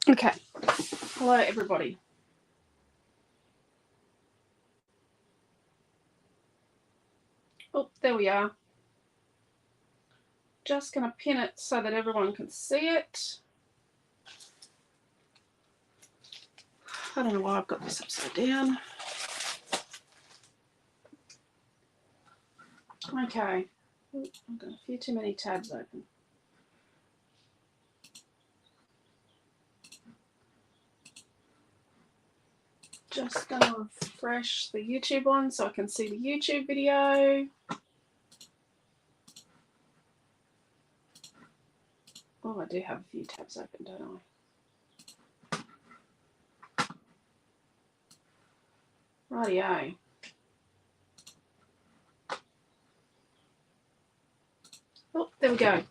Okay. Hello, everybody. Oh, there we are. Just going to pin it so that everyone can see it. I don't know why I've got this upside down. Okay. I've got a few too many tabs open. Just going to refresh the YouTube one so I can see the YouTube video. Oh, I do have a few tabs open, don't I? Rightio. Oh, there we go.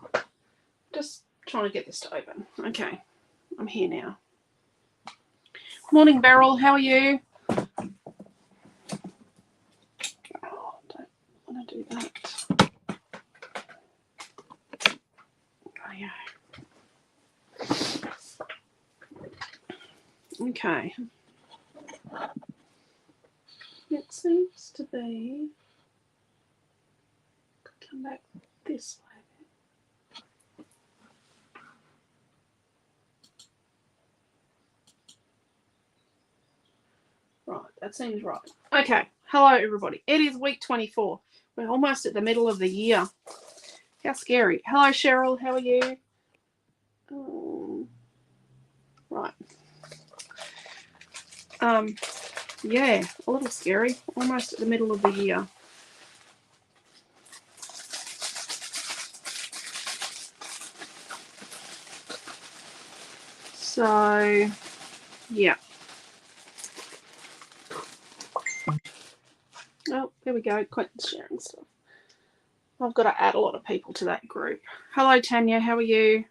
Just trying to get this to open. Okay, I'm here now. Morning, Beryl. How are you? Oh, don't want to do that. Okay. It seems to be. Come back this way. Right, that seems right. Okay, hello everybody. It is week 24. We're almost at the middle of the year. How scary. Hello Cheryl, how are you? Right. Yeah, a little scary. Almost at the middle of the year. So, yeah. Oh, there we go. Quentin's sharing stuff. I've got to add a lot of people to that group. Hello, Tanya. How are you?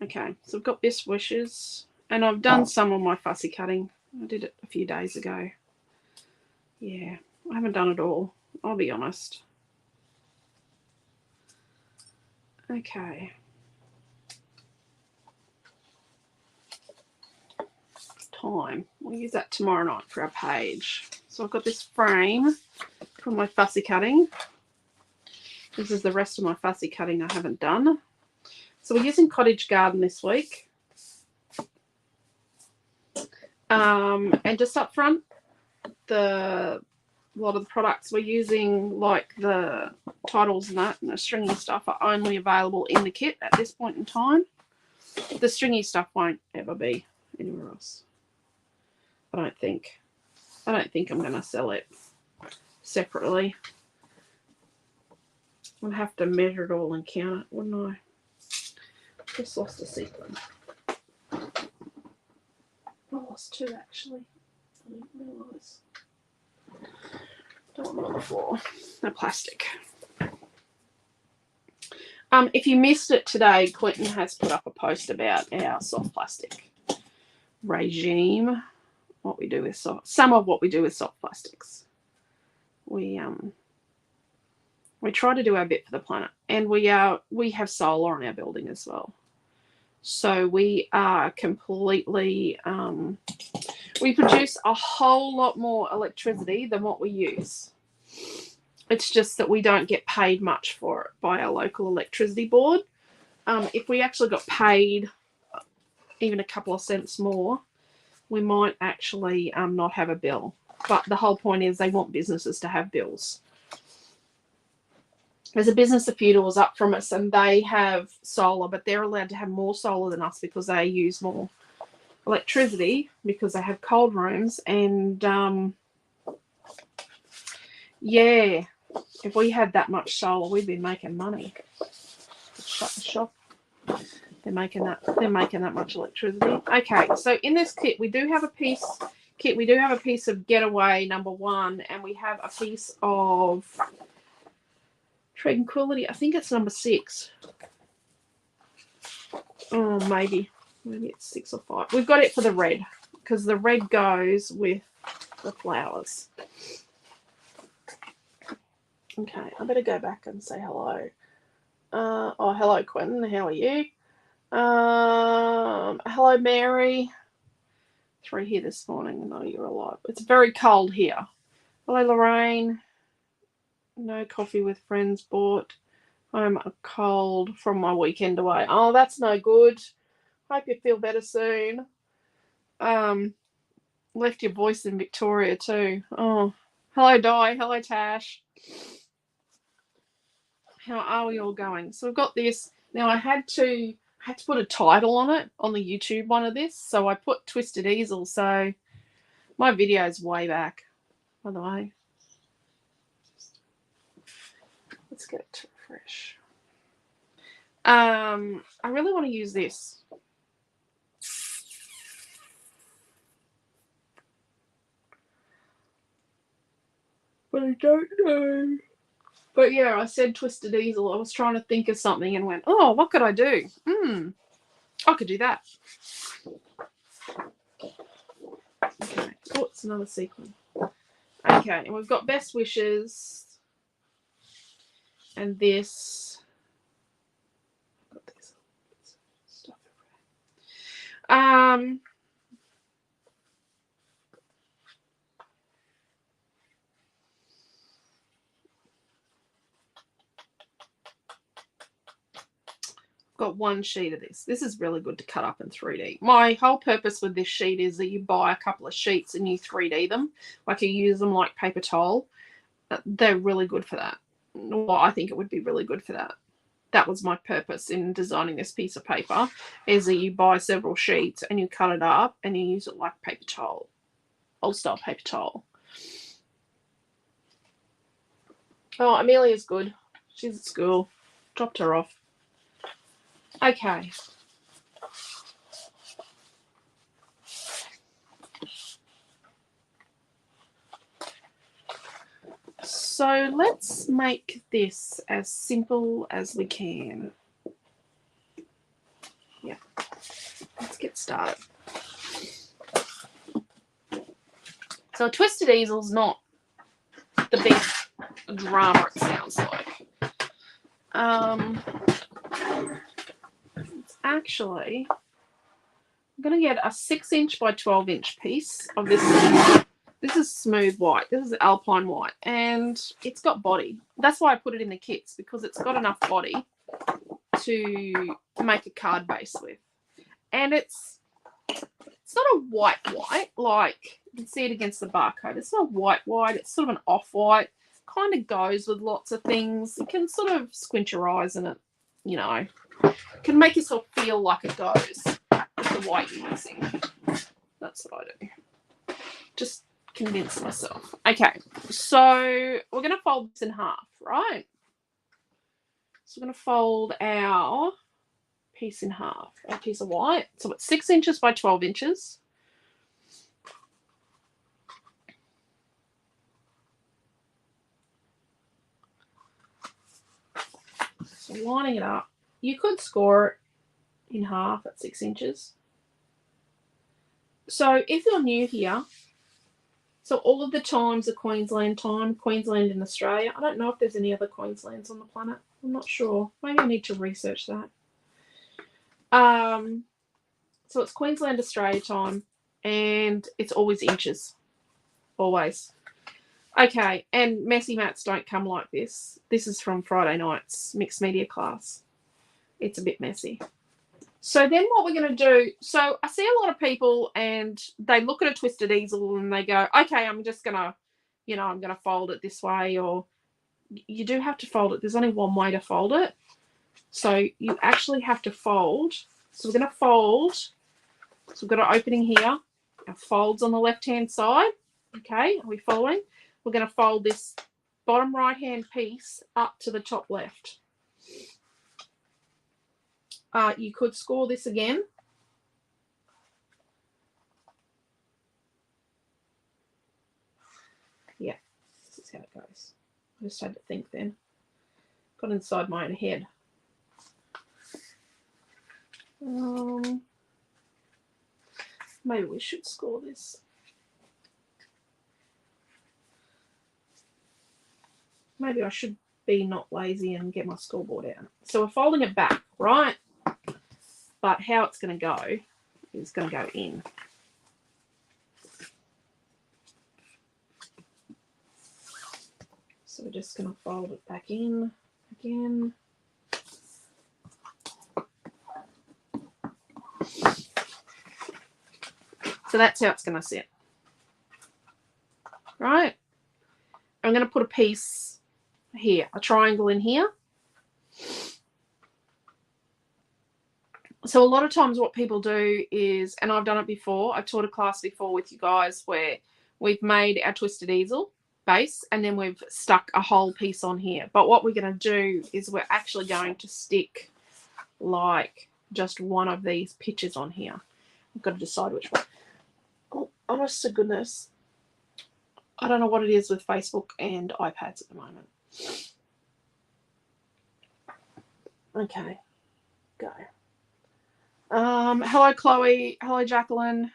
Okay, so I've got best wishes. And I've done some of my fussy cutting. I did it a few days ago. Yeah, I haven't done it all. I'll be honest. Okay. Time. We'll use that tomorrow night for our page. So I've got this frame for my fussy cutting. This is the rest of my fussy cutting I haven't done. So we're using Cottage Garden this week. And just up front, a lot of the products we're using, like the titles and that and the stringy stuff, are only available in the kit at this point in time. The stringy stuff won't ever be anywhere else. I don't think I'm going to sell it separately. I'd have to measure it all and count it, wouldn't I? Just lost a sequin. I lost two actually. I didn't realise. Don't want them on the floor. They're plastic. If you missed it today, Quentin has put up a post about our soft plastic regime. What we do with some of what we do with soft plastics. We try to do our bit for the planet, and we have solar on our building as well. So we are completely we produce a whole lot more electricity than what we use. It's just that we don't get paid much for it by our local electricity board. If we actually got paid even a couple of cents more, we might actually not have a bill. But the whole point is they want businesses to have bills. There's a business a few doors up from us, and they have solar, but they're allowed to have more solar than us because they use more electricity because they have cold rooms. And yeah, if we had that much solar, we'd be making money. Shut the shop. They're making that much electricity. Okay, so in this kit we do have a piece of Getaway #1, and we have a piece of Tranquility. I think it's number 6. Oh, maybe it's 6 or 5. We've got it for the red because the red goes with the flowers. Okay, I better go back and say hello. Oh, hello, Quentin. How are you? Hello, Mary. 3 here this morning. No, you're alive. It's very cold here. Hello, Lorraine. No coffee with friends bought. I'm a cold from my weekend away. Oh, that's no good. Hope you feel better soon. Left your voice in Victoria too. Oh, hello, Di. Hello, Tash. How are we all going? So we've got this. Now I had to put a title on it on the YouTube one of this. So I put Twisted Easel. So my video is way back, by the way. Let's get it to refresh. I really want to use this. But I don't know. But yeah, I said Twisted Easel. I was trying to think of something and went, oh, what could I do? I could do that. Okay. Oh, it's another sequin. Okay, and we've got Best Wishes. And this. Got this stuff everywhere. Got one sheet of this. This is really good to cut up in 3D. My whole purpose with this sheet is that you buy a couple of sheets and you 3D them. Like you use them like paper towel. They're really good for that. Well, I think it would be really good for that. That was my purpose in designing this piece of paper, is that you buy several sheets and you cut it up and you use it like paper towel. Old style paper towel. Oh, Amelia's good. She's at school. Dropped her off. Okay. So let's make this as simple as we can. Yeah. Let's get started. So a Twisted Easel's not the big drama it sounds like. It's actually, I'm going to get a 6-inch by 12-inch piece of this. This is smooth white. This is alpine white. And it's got body. That's why I put it in the kits, because it's got enough body to make a card base with. And it's not a white like you can see it against the barcode. It's not white. It's sort of an off-white. Kind of goes with lots of things. You can sort of squint your eyes and it, you know, can make yourself feel like it goes with the white you're using. That's what I do. Just convince myself. Okay, so we're going to fold this in half, right? So we're going to fold our piece in half, our piece of white. So it's 6 inches by 12 inches. So lining it up. You could score it in half at 6 inches. So if you're new here, so all of the times are Queensland time, Queensland in Australia. I don't know if there's any other Queenslands on the planet. I'm not sure. Maybe I need to research that. So it's Queensland, Australia time, and it's always inches. Always. Okay, and messy mats don't come like this. This is from Friday night's mixed media class. It's a bit messy. So then what we're going to do, so I see a lot of people and they look at a Twisted Easel and they go, okay, I'm just going to, you know, I'm going to fold it this way, or you do have to fold it. There's only one way to fold it. So you actually have to fold. So we're going to fold. So we've got an opening here. Our folds on the left-hand side. Okay, are we following? We're going to fold this bottom right-hand piece up to the top left. You could score this again. Yeah, this is how it goes. I just had to think then. Got inside my own head. Maybe we should score this. Maybe I should be not lazy and get my scoreboard out. So we're folding it back, right? But how it's going to go is going to go in. So we're just going to fold it back in again. So that's how it's going to sit. Right? I'm going to put a piece here, a triangle in here. So a lot of times what people do is, and I've done it before, I've taught a class before with you guys where we've made our twisted easel base and then we've stuck a whole piece on here. But what we're going to do is we're actually going to stick like just one of these pictures on here. I've got to decide which one. Oh, honest to goodness, I don't know what it is with Facebook and iPads at the moment. Okay, go. Hello, Chloe. Hello, Jacqueline.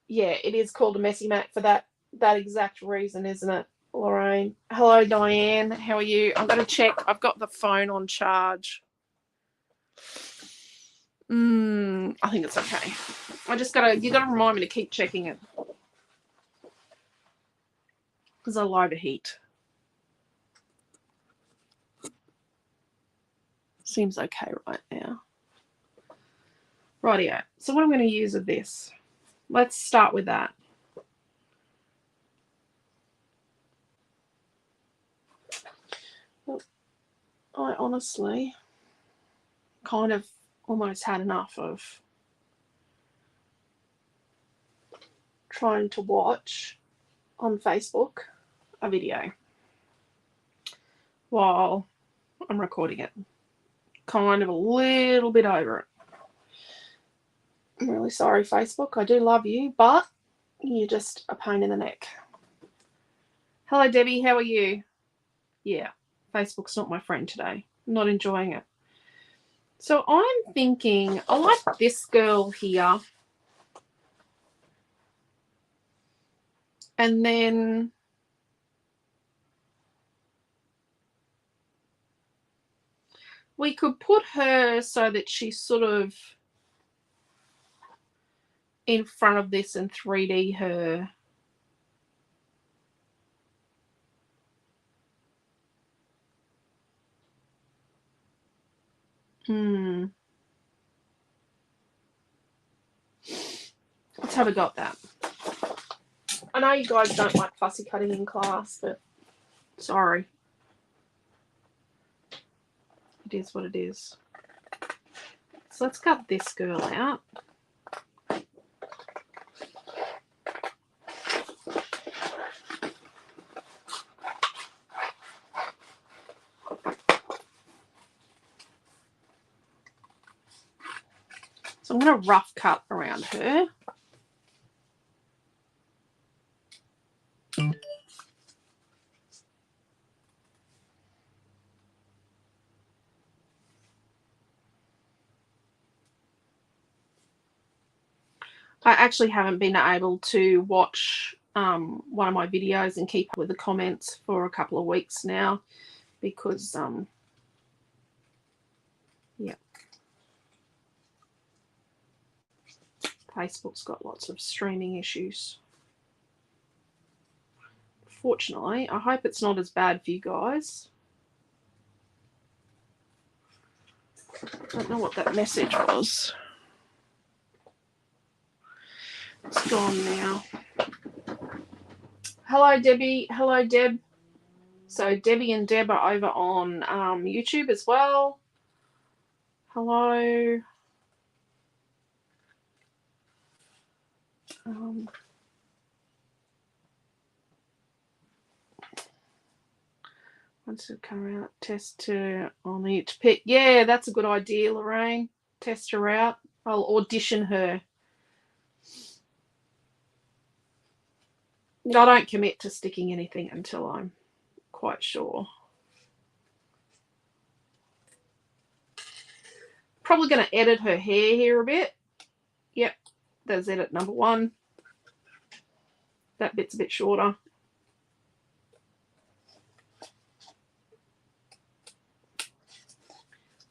Yeah, it is called a messy mat for that exact reason, isn't it, Lorraine? Hello, Diane. How are you? I'm going to check. I've got the phone on charge. I think it's okay. You got to remind me to keep checking it because I like the heat. Seems okay right now. Rightio. So what I'm going to use of this, let's start with that. Well, I honestly kind of almost had enough of trying to watch on Facebook a video while I'm recording it. Kind of a little bit over it. I'm really sorry, Facebook. I do love you, but you're just a pain in the neck. Hello, Debbie. How are you? Yeah, Facebook's not my friend today. I'm not enjoying it. So I'm thinking, I like this girl here. And then we could put her so that she's sort of in front of this and 3D her. Let's have a go at that. I know you guys don't like fussy cutting in class, but sorry. It is what it is. So let's cut this girl out. So I'm going to rough cut around her. I actually haven't been able to watch one of my videos and keep up with the comments for a couple of weeks now because, yeah, Facebook's got lots of streaming issues. Fortunately, I hope it's not as bad for you guys. I don't know what that message was. It's gone now. Hello, Debbie. Hello, Deb. So Debbie and Deb are over on YouTube as well. Hello. Once it come out, test her on each pick. Yeah, that's a good idea, Lorraine. Test her out. I'll audition her. I don't commit to sticking anything until I'm quite sure. Probably going to edit her hair here a bit. Yep, there's edit number 1. That bit's a bit shorter.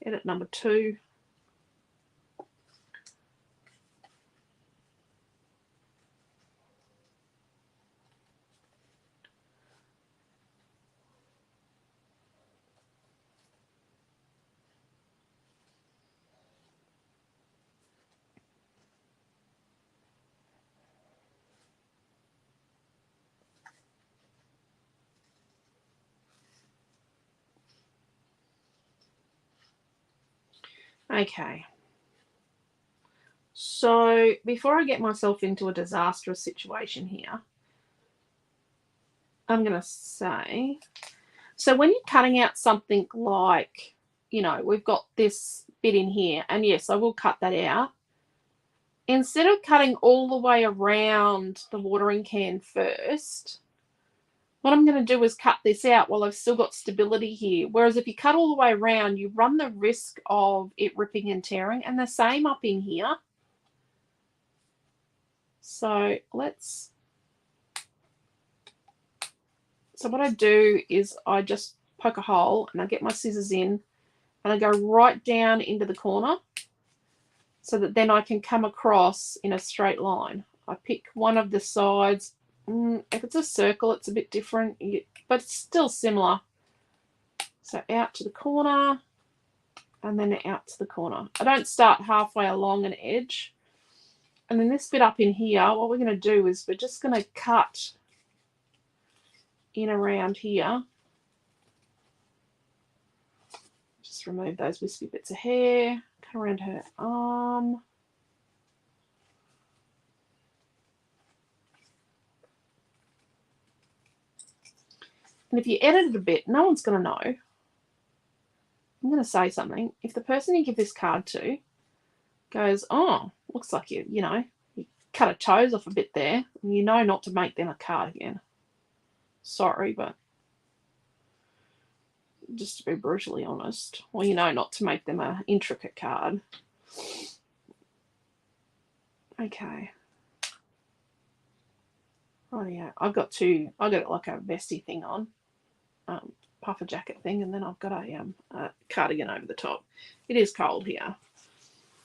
Edit number 2. Okay. So before I get myself into a disastrous situation here, I'm going to say, so when you're cutting out something like, you know, we've got this bit in here, and yes, I will cut that out. Instead of cutting all the way around the watering can first, what I'm going to do is cut this out while I've still got stability here. Whereas if you cut all the way around, you run the risk of it ripping and tearing. And the same up in here. So what I do is I just poke a hole and I get my scissors in and I go right down into the corner so that then I can come across in a straight line. I pick one of the sides. If it's a circle, it's a bit different, but it's still similar. So out to the corner and then out to the corner. I don't start halfway along an edge. And then this bit up in here, what we're going to do is we're just going to cut in around here. Just remove those wispy bits of hair. Cut around her arm. And if you edit it a bit, no one's going to know. I'm going to say something. If the person you give this card to goes, oh, looks like you cut her toes off a bit there, and you know not to make them a card again. Sorry, but just to be brutally honest, well, you know not to make them an intricate card. Okay. Oh yeah, I've got like a vesty thing on, puffer jacket thing, and then I've got a cardigan over the top. It is cold here.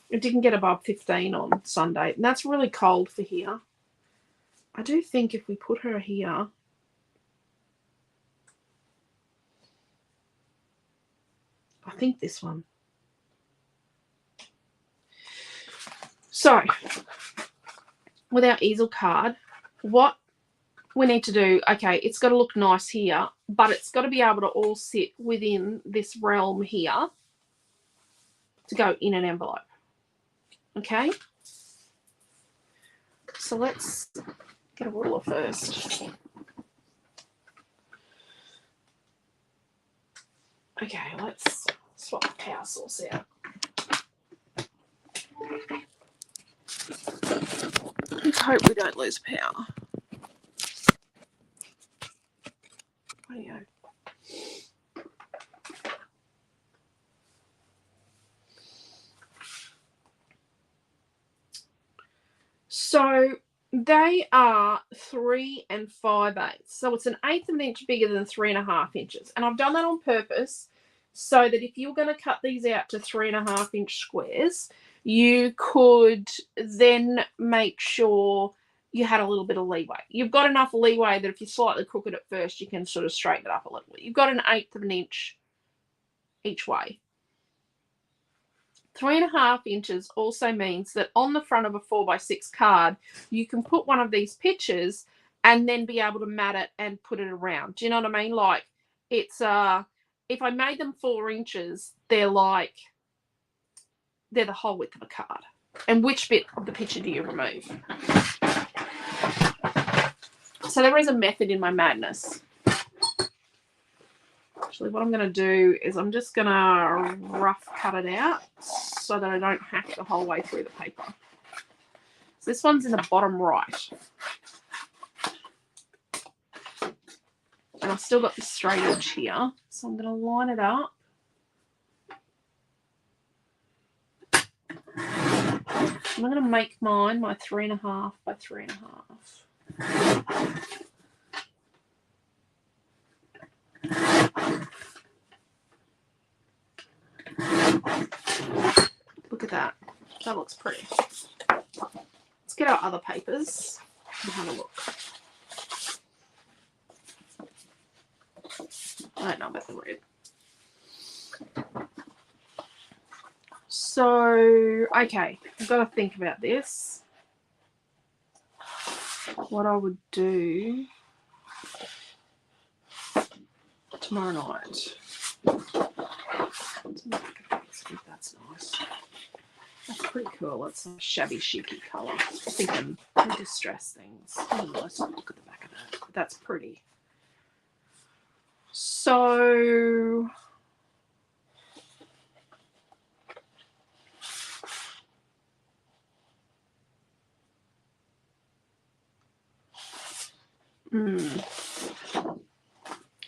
It didn't get above 15 on Sunday, and that's really cold for here. I do think if we put her here, I think this one. So, with our easel card, what we need to do, okay, it's got to look nice here, but it's got to be able to all sit within this realm here to go in an envelope. Okay? So let's get a ruler first. Okay, let's swap the power source out. Let's hope we don't lose power. Radio. So they are 3 5/8. So it's an 1/8 of an inch bigger than 3.5 inches. And I've done that on purpose so that if you're going to cut these out to 3.5 inch squares, you could then make sure you had a little bit of leeway. You've got enough leeway that if you slightly crook it at first, you can sort of straighten it up a little bit. You've got an 1/8 of an inch each way. 3.5 inches also means that on the front of a 4x6 card, you can put one of these pictures and then be able to mat it and put it around. Do you know what I mean? Like, it's if I made them 4 inches, they're the whole width of a card. And which bit of the picture do you remove? So there is a method in my madness. Actually, what I'm going to do is I'm just going to rough cut it out so that I don't hack the whole way through the paper. So this one's in the bottom right. And I've still got the straight edge here. So I'm going to line it up. I'm going to make mine my 3.5 by 3.5. Look at that. That looks pretty. Let's get our other papers and have a look. I don't know about the red. So, okay, I've got to think about this. What I would do tomorrow night. That's nice. pretty cool. It's a shabby chic colour. I'm thinking distress things. Let's not look at the back of that. That's pretty. So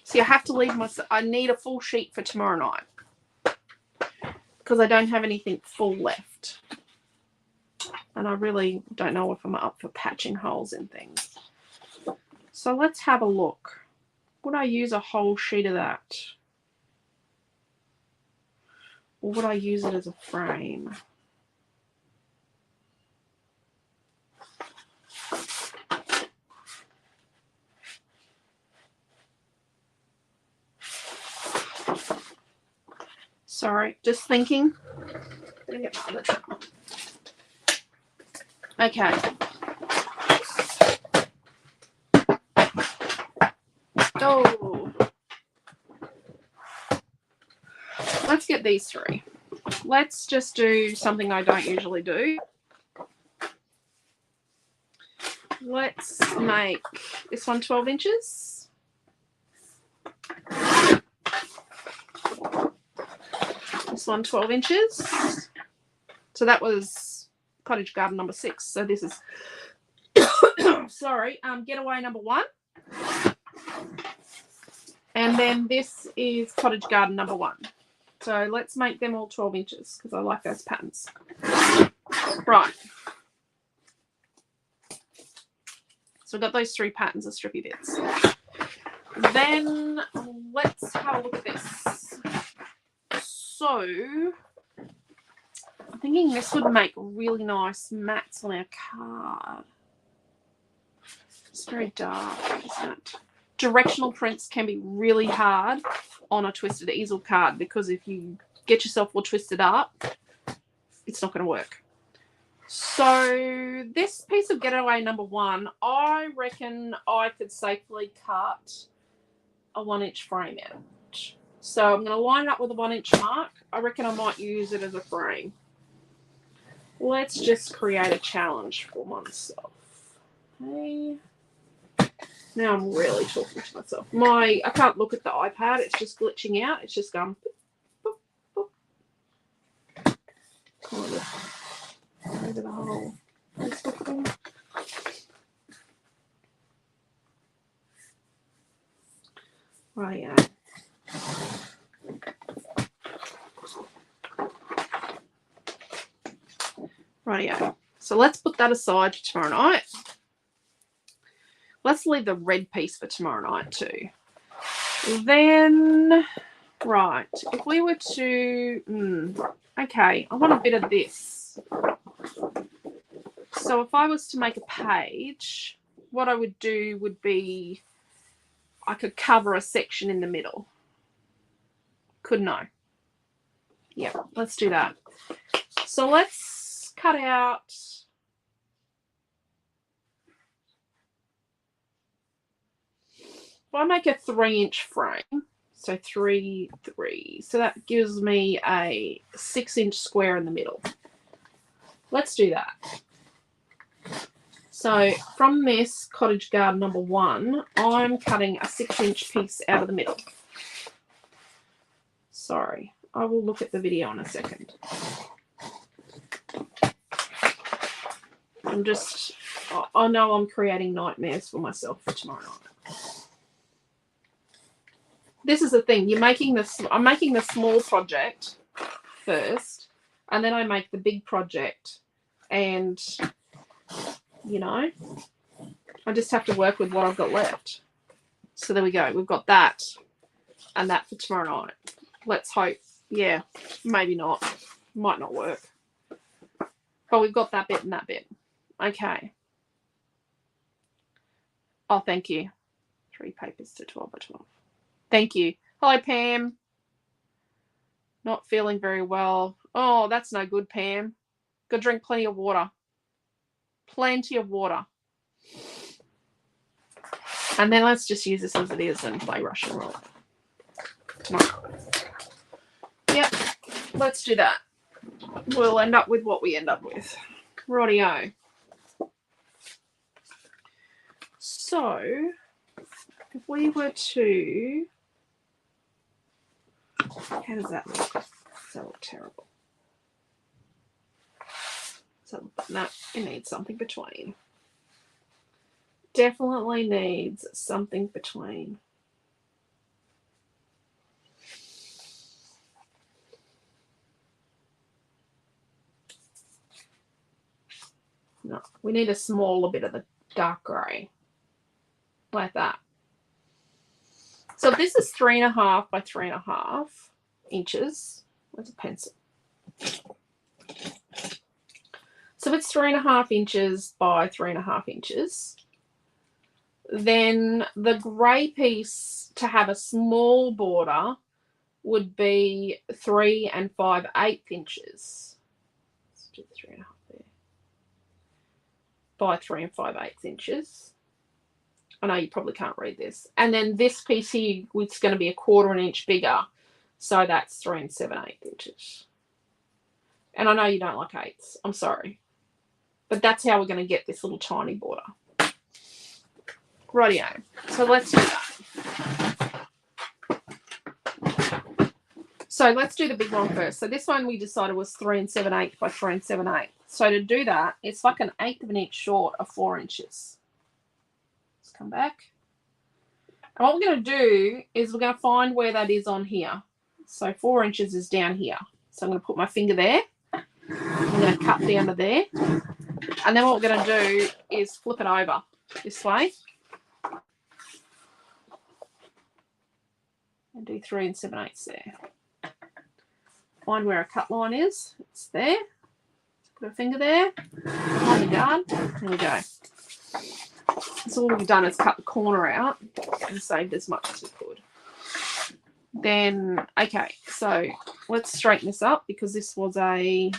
see, I have to leave myself. I need a full sheet for tomorrow night because I don't have anything full left. And I really don't know if I'm up for patching holes in things. So let's have a look. Would I use a whole sheet of that? Or would I use it as a frame? Sorry, just thinking. Let me get my other towel. Okay. Oh. Let's get these three. Let's just do something I don't usually do. Let's make this one 12 inches. This one 12 inches. So that was Cottage Garden number 6. So this is, sorry, Getaway number 1. And then this is Cottage Garden number 1. So let's make them all 12 inches because I like those patterns. Right. So we've got those 3 patterns of strippy bits. Then let's have a look at this. So I'm thinking this would make really nice mats on our card. It's very dark, isn't it? Directional prints can be really hard on a twisted easel card because if you get yourself all twisted up, it's not going to work. So this piece of Getaway number 1, I reckon I could safely cut a 1-inch frame out. So I'm going to line it up with a 1-inch mark. I reckon I might use it as a frame. Let's just create a challenge for myself. Okay. Now I'm really talking to myself. I can't look at the iPad. It's just glitching out. It's just going boop, boop, boop. Kind of over the whole Facebook thing. Right, yeah. Rightio. So let's put that aside for tomorrow night. Let's leave the red piece for tomorrow night too. Then, right, if we were to, okay, I want a bit of this. So if I was to make a page, what I would do would be, I could cover a section in the middle. Couldn't I? Yeah, let's do that. So let's cut out, if I make a 3-inch frame, so 3, 3, so that gives me a 6-inch square in the middle. Let's do that. So from this Cottage Garden number 1, I'm cutting a 6-inch piece out of the middle. Sorry, I will look at the video in a second. I know I'm creating nightmares for myself for tomorrow night. This is the thing. I'm making the small project first, and then I make the big project, and you know, I just have to work with what I've got left. So there we go. We've got that and that for tomorrow night. Let's hope. Yeah, maybe not. Might not work. But we've got that bit and that bit. Okay. Oh, thank you. 3 papers to 12 by 12. Thank you. Hello, Pam. Not feeling very well. Oh, that's no good, Pam. Go drink plenty of water. Plenty of water. And then let's just use this as it is and play Russian roulette. Yep, let's do that. we'll end up with what we end up with. Rightio. So if we were to, how does that look? Does that look terrible? So no, it needs something between. Definitely needs something between. No, we need a smaller bit of the dark grey. Like that. So this is 3.5 by 3.5 inches. Where's a pencil? So it's 3.5 inches by 3.5 inches. Then the grey piece to have a small border would be 3 5/8 inches. Let's do 3.5 there. By 3 5/8 inches. I know you probably can't read this. And then this piece here is going to be 1/4 inch bigger. So that's 3 7/8 inches. And I know you don't like 8s. I'm sorry. But that's how we're going to get this little tiny border. Rightio. So let's do that. So let's do the big one first. So this one we decided was 3 7/8 by 3 7/8. So to do that, it's like 1/8 of an inch short of 4 inches. Let's come back. And what we're going to do is we're going to find where that is on here. So 4 inches is down here. So I'm going to put my finger there. I'm going to cut down to there. And then what we're going to do is flip it over this way. And do 3 7/8 there. Find where a cut line is. It's there. Put a finger there. Behind the guard. There we go. So all we've done is cut the corner out and saved as much as we could. Then, okay, so let's straighten this up because this was a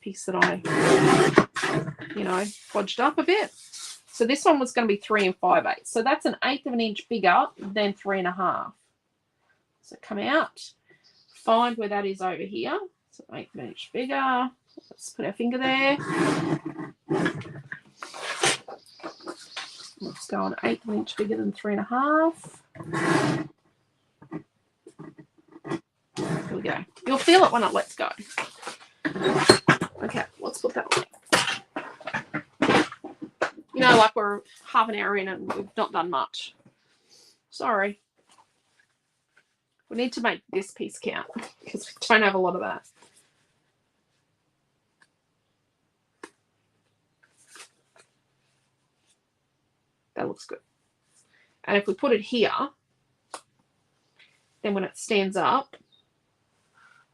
piece that I, fudged up a bit. So this one was going to be 3 5/8. So that's 1/8 of an inch bigger than 3.5. So come out, find where that is over here. So 1/8 of an inch bigger. Let's put our finger there. Let's go on 1/8 of an inch bigger than 3.5. Here we go. You'll feel it when it lets go. Okay, let's put that on. Like we're half an hour in and we've not done much. Sorry. We need to make this piece count because we don't have a lot of that. That looks good. And if we put it here, then when it stands up,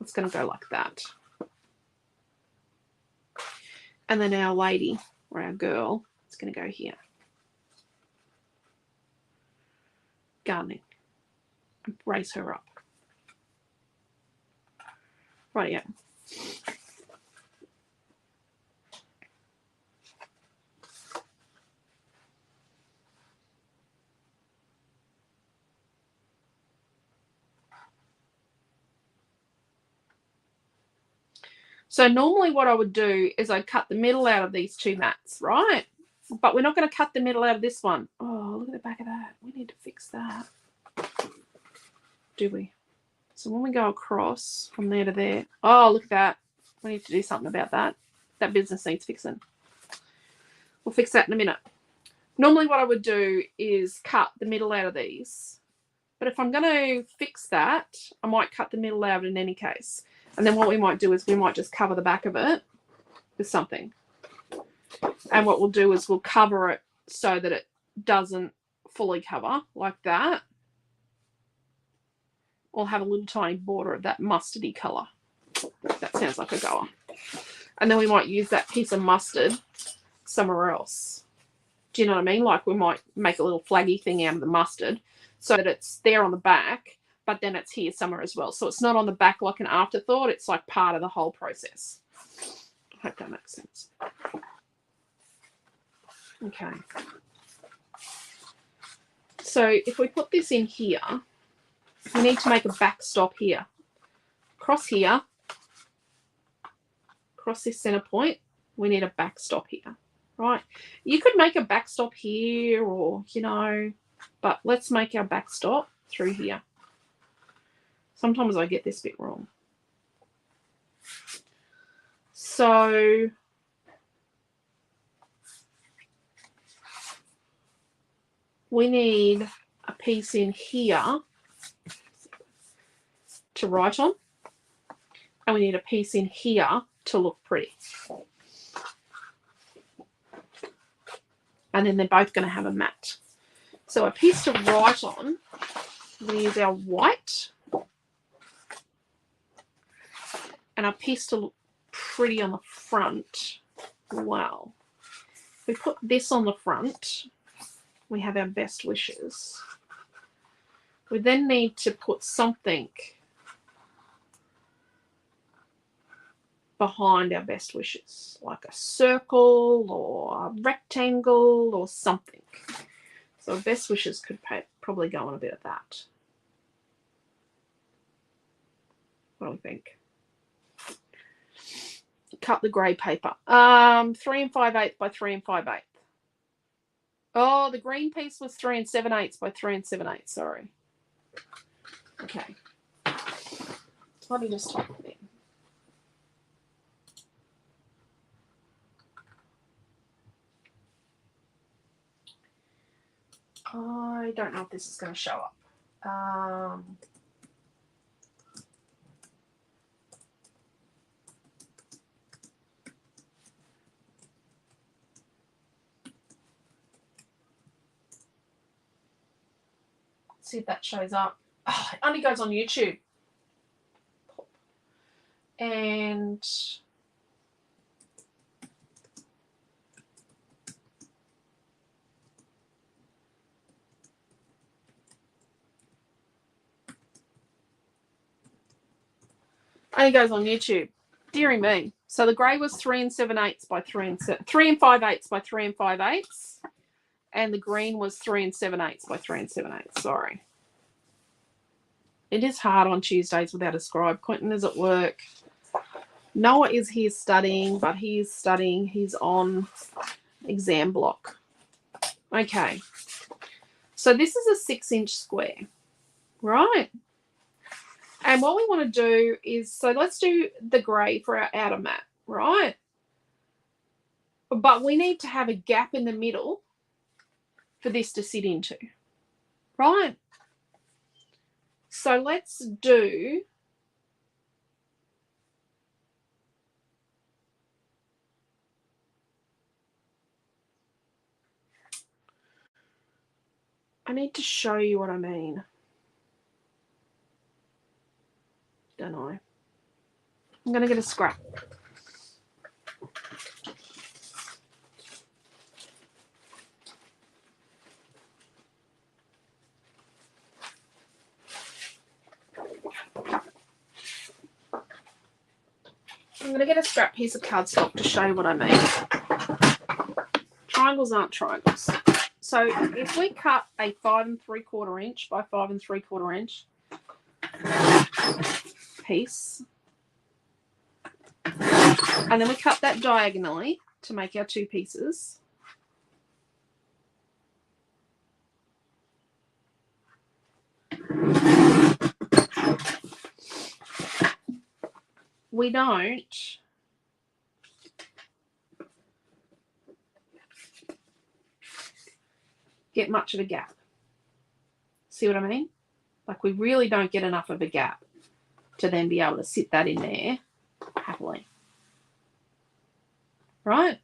it's going to go like that. And then our lady or our girl is going to go here. Gardening. And raise her up. Rightio. So normally what I would do is I'd cut the middle out of these two mats, right? But we're not going to cut the middle out of this one. Oh, look at the back of that. We need to fix that. Do we? So when we go across from there to there, oh, look at that. We need to do something about that. That business needs fixing. We'll fix that in a minute. Normally what I would do is cut the middle out of these. But if I'm going to fix that, I might cut the middle out in any case. And then what we might do is we might just cover the back of it with something. And what we'll do is we'll cover it so that it doesn't fully cover like that. We'll have a little tiny border of that mustardy colour. That sounds like a goer. And then we might use that piece of mustard somewhere else. Do you know what I mean? Like we might make a little flaggy thing out of the mustard so that it's there on the back, but then it's here somewhere as well. So it's not on the back like an afterthought. It's like part of the whole process. I hope that makes sense. Okay. So if we put this in here, we need to make a backstop here. Across here, across this center point, we need a backstop here, right? You could make a backstop here or, you know, but let's make our backstop through here. Sometimes I get this bit wrong. So we need a piece in here to write on, and we need a piece in here to look pretty. And then they're both going to have a mat. So a piece to write on, we use our white, and a piece to look pretty on the front. Well, we put this on the front, we have our best wishes. We then need to put something behind our best wishes, like a circle or a rectangle or something. So best wishes could probably go on a bit of that. What do we think? Cut the grey paper. 3 5/8 by 3 5/8. Oh, the green piece was 3 7/8 by 3 7/8. Sorry. Okay. Let me just type it in. I don't know if this is going to show up. See if that shows up. Oh, it only goes on YouTube. And only goes on YouTube. Deary me. So the grey was 3 7/8 by 3 5/8 by 3 5/8, and the green was 3 7/8 by 3 7/8. Sorry. It is hard on Tuesdays without a scribe. Quentin is at work. Noah is here studying, but he is studying. He's on exam block. Okay. So this is a 6-inch square, right? And what we want to do is, so let's do the grey for our outer mat, right? But we need to have a gap in the middle for this to sit into, right? So let's do I need to show you what I mean. Don't I? I'm going to get a scrap. I'm going to get a scrap piece of cardstock to show you what I mean. Triangles aren't triangles. So if we cut a 5 3/4 inch by 5 3/4 inch piece, and then we cut that diagonally to make our 2 pieces, we don't get much of a gap. See what I mean? Like, we really don't get enough of a gap to then be able to sit that in there happily. Right?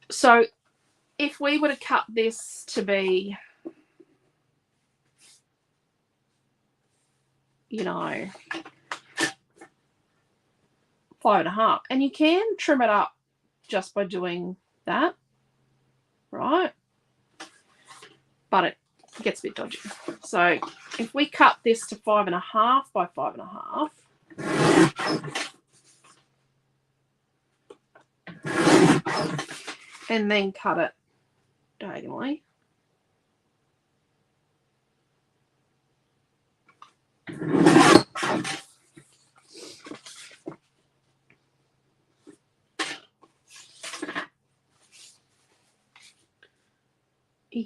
So if we were to cut this to be, you know, 5 1/2, and you can trim it up just by doing that, right? But it gets a bit dodgy. So if we cut this to 5 1/2 by 5 1/2, and then cut it diagonally,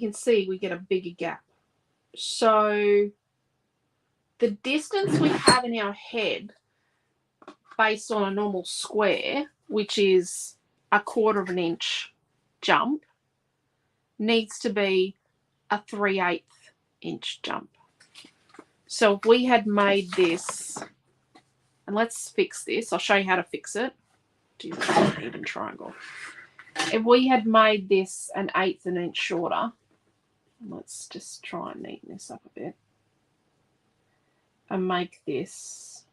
can see we get a bigger gap. So the distance we have in our head based on a normal square, which is 1/4 inch jump, needs to be a 3/8 inch jump. So if we had made this, and let's fix this, I'll show you how to fix it. Geez, that's an even triangle. If we had made this 1/8 inch shorter, let's just try and neaten this up a bit and make this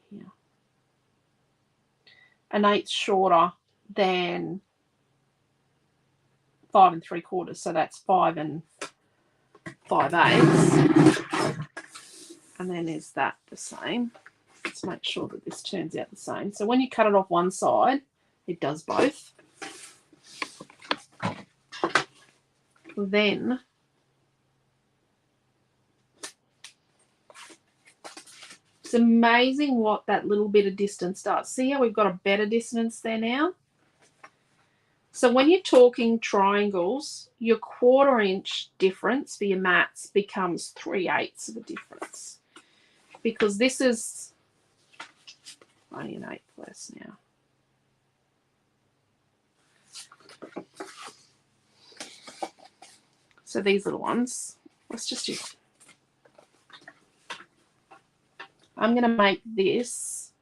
here 1/8 shorter than 5 3/4. So that's 5 5/8. And then is that the same? Let's make sure that this turns out the same. So when you cut it off one side, it does both. Then it's amazing what that little bit of distance does. See how we've got a better distance there now? So when you're talking triangles, your 1/4 inch difference for your mats becomes 3/8 of a difference. Because this is only 1/8 less now. So these little ones, let's just do it. I'm going to make this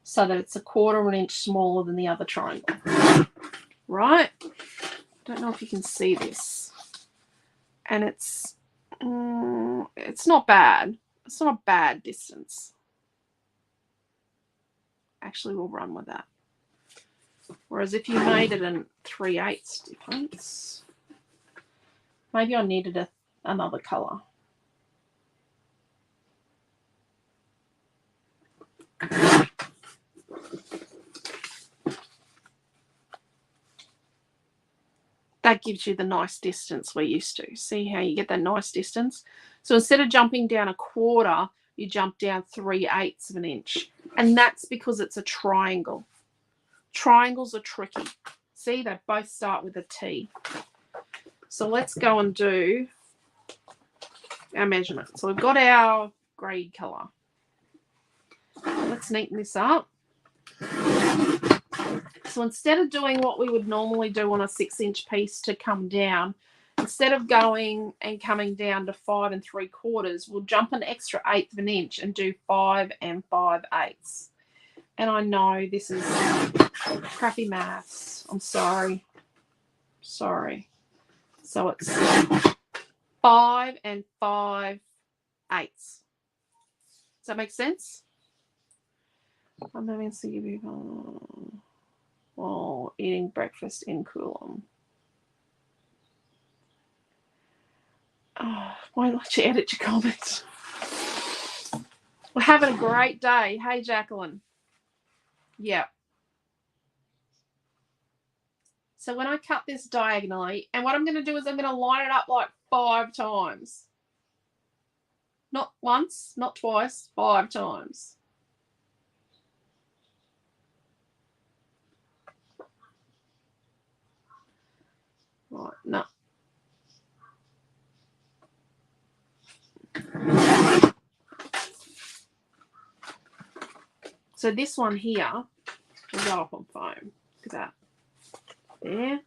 so that it's 1/4 inch smaller than the other triangle. Right? Don't know if you can see this. And it's not bad. It's not a bad distance. Actually, we'll run with that. Whereas if you made it in 3/8 difference, maybe I needed another colour. That gives you the nice distance we're used to. See how you get that nice distance? So instead of jumping down 1/4, you jump down 3/8 of an inch. And that's because it's a triangle. Triangles are tricky. See, they both start with a T. So let's go and do our measurement. So we've got our grade colour. Let's neaten this up. So instead of doing what we would normally do on a 6-inch piece to come down, instead of going and coming down to 5 3/4, we'll jump an extra 1/8 of an inch and do 5 5/8. And I know this is crappy maths. I'm sorry. Sorry. So it's 5 5/8. Does that make sense? I'm having to give you while eating breakfast in Coolum. Oh, why don't you edit your comments? We're having a great day. Hey, Jacqueline. Yeah. So when I cut this diagonally, and what I'm going to do is I'm going to line it up like 5 times. Not once, not twice, 5 times. Right, no. So this one here will go up on foam. Look at that. There.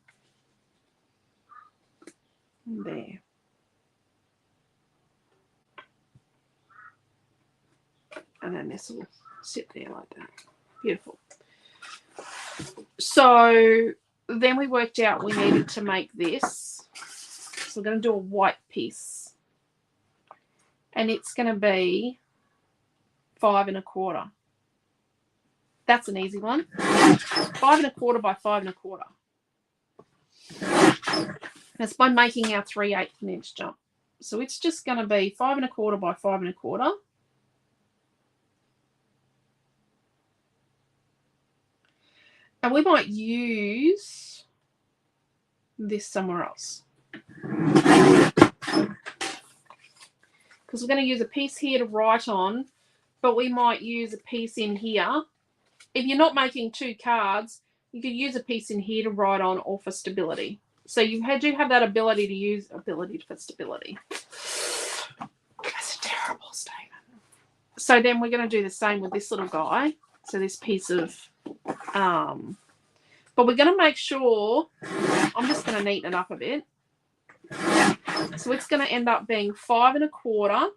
And there. And then this will sit there like that. Beautiful. So then we worked out we needed to make this. So we're going to do a white piece. And it's going to be 5 1/4. That's an easy one. 5 1/4 by 5 1/4. That's by making our 3/8 inch jump. So it's just going to be 5 1/4 by 5 1/4. And we might use this somewhere else. Because we're going to use a piece here to write on, but we might use a piece in here. If you're not making 2 cards, You could use a piece in here to write on or for stability. So you do have that ability to use for stability. That's a terrible statement. So then we're going to do the same with this little guy. So this piece of, but we're going to make sure, I'm just going to neaten it up a bit. So it's going to end up being 5 1/4.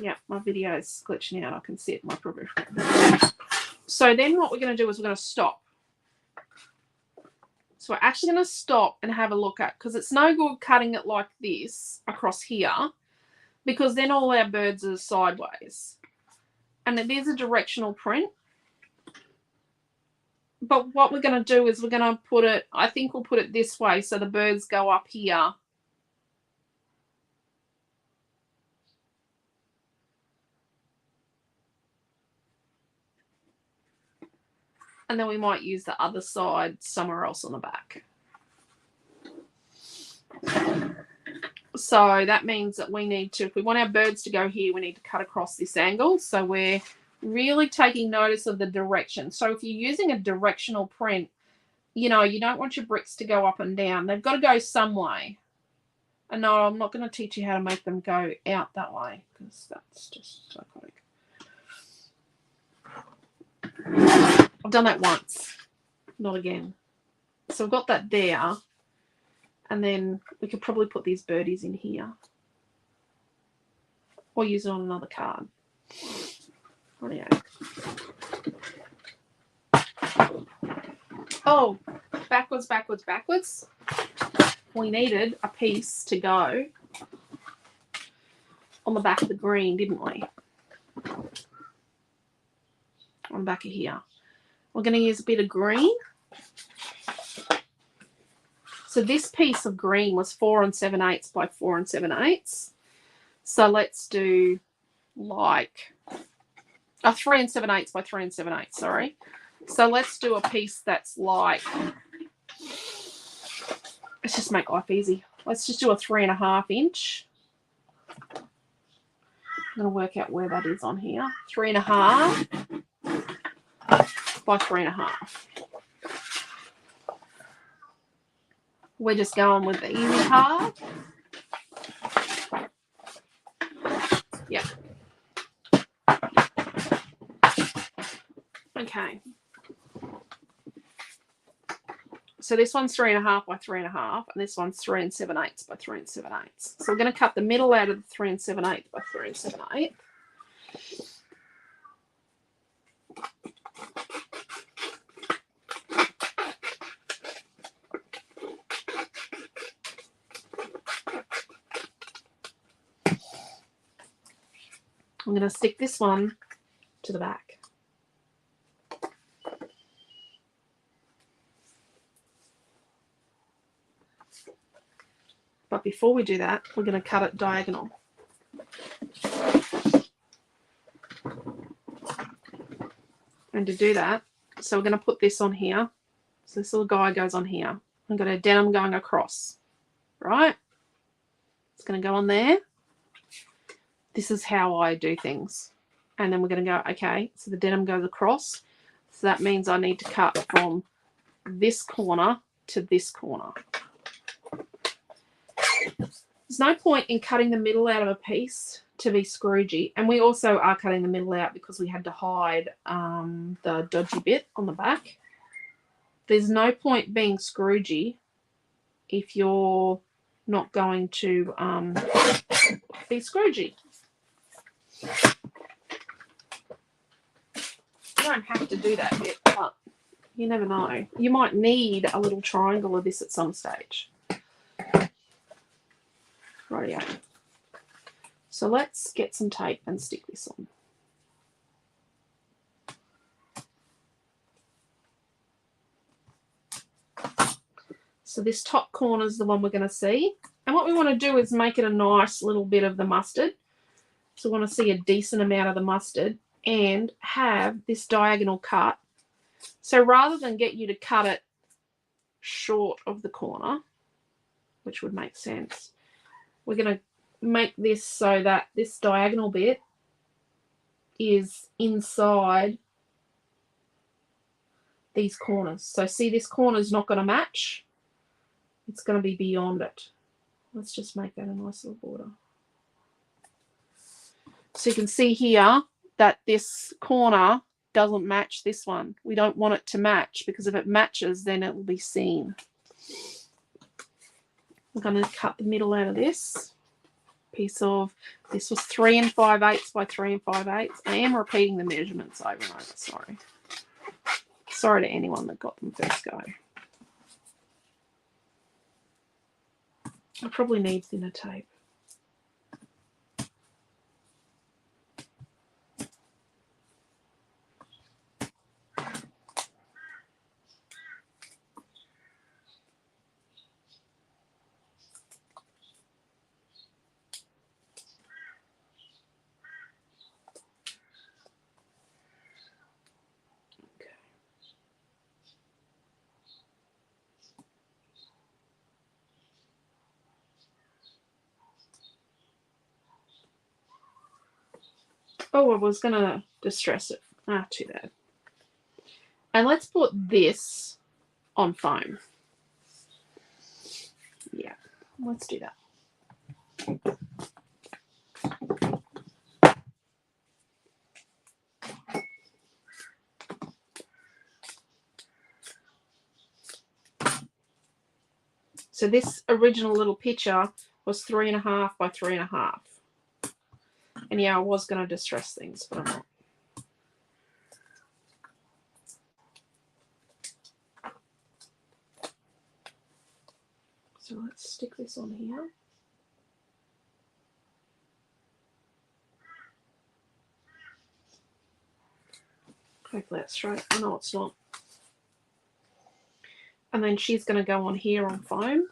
Yeah, my video is glitching out. I can see it in my professional. So then what we're going to do is we're going to stop. So we're actually going to stop and have a look at, because it's no good cutting it like this across here, because then all our birds are sideways. And it is a directional print. But what we're going to do is we're going to put it, I think we'll put it this way so the birds go up here. And then we might use the other side somewhere else on the back. So that means that we need to, if we want our birds to go here, we need to cut across this angle. So we're really taking notice of the direction. So if you're using a directional print, you know, you don't want your bricks to go up and down. They've got to go some way. And no, I'm not going to teach you how to make them go out that way, because that's just psychotic. I've done that once, not again. So I've got that there. And then we could probably put these birdies in here. Or use it on another card. Rightio. Oh, backwards, backwards, backwards. We needed a piece to go on the back of the green, didn't we? On the back of here. We're going to use a bit of green. So this piece of green was 4 7/8 by 4 7/8. So let's do like 3 7/8 by 3 7/8, sorry. So let's do a piece that's like, let's just make life easy. Let's just do a 3 1/2 inch. I'm going to work out where that is on here. 3 1/2 by 3 1/2. We're just going with the easy part. Yeah. Okay. So this one's 3 1/2 by 3 1/2, and this one's 3 7/8 by 3 7/8. So we're going to cut the middle out of the 3 7/8 by 3 7/8. I'm going to stick this one to the back. But before we do that, we're going to cut it diagonal. And to do that, so we're going to put this on here. So this little guy goes on here. I've got a denim going across, right? It's going to go on there. This is how I do things. And then we're going to go, okay, so the denim goes across. So that means I need to cut from this corner to this corner. There's no point in cutting the middle out of a piece to be scroogey. And we also are cutting the middle out because we had to hide the dodgy bit on the back. There's no point being scroogey if you're not going to be scroogey. You don't have to do that bit, but you never know. You might need a little triangle of this at some stage. Rightio. So let's get some tape and stick this on. So this top corner is the one we're going to see. And what we want to do is make it a nice little bit of the mustard. So we want to see a decent amount of the mustard and have this diagonal cut. So rather than get you to cut it short of the corner, which would make sense, we're going to make this so that this diagonal bit is inside these corners. So see, this corner is not going to match. It's going to be beyond it. Let's just make that a nice little border. So you can see here that this corner doesn't match this one. We don't want it to match, because if it matches, then it will be seen. I'm going to cut the middle out of this piece of, this was 3 5/8 by 3 5/8. I am repeating the measurements overnight, sorry. Sorry to anyone that got them first go. I probably need thinner tape. Oh, I was going to distress it. Ah, too bad. And let's put this on foam. Yeah, let's do that. So this original little picture was 3 1/2 by 3 1/2. And yeah, I was going to distress things, but I'm not. So let's stick this on here. Hopefully that's straight. Oh, no, it's not. And then she's going to go on here on foam.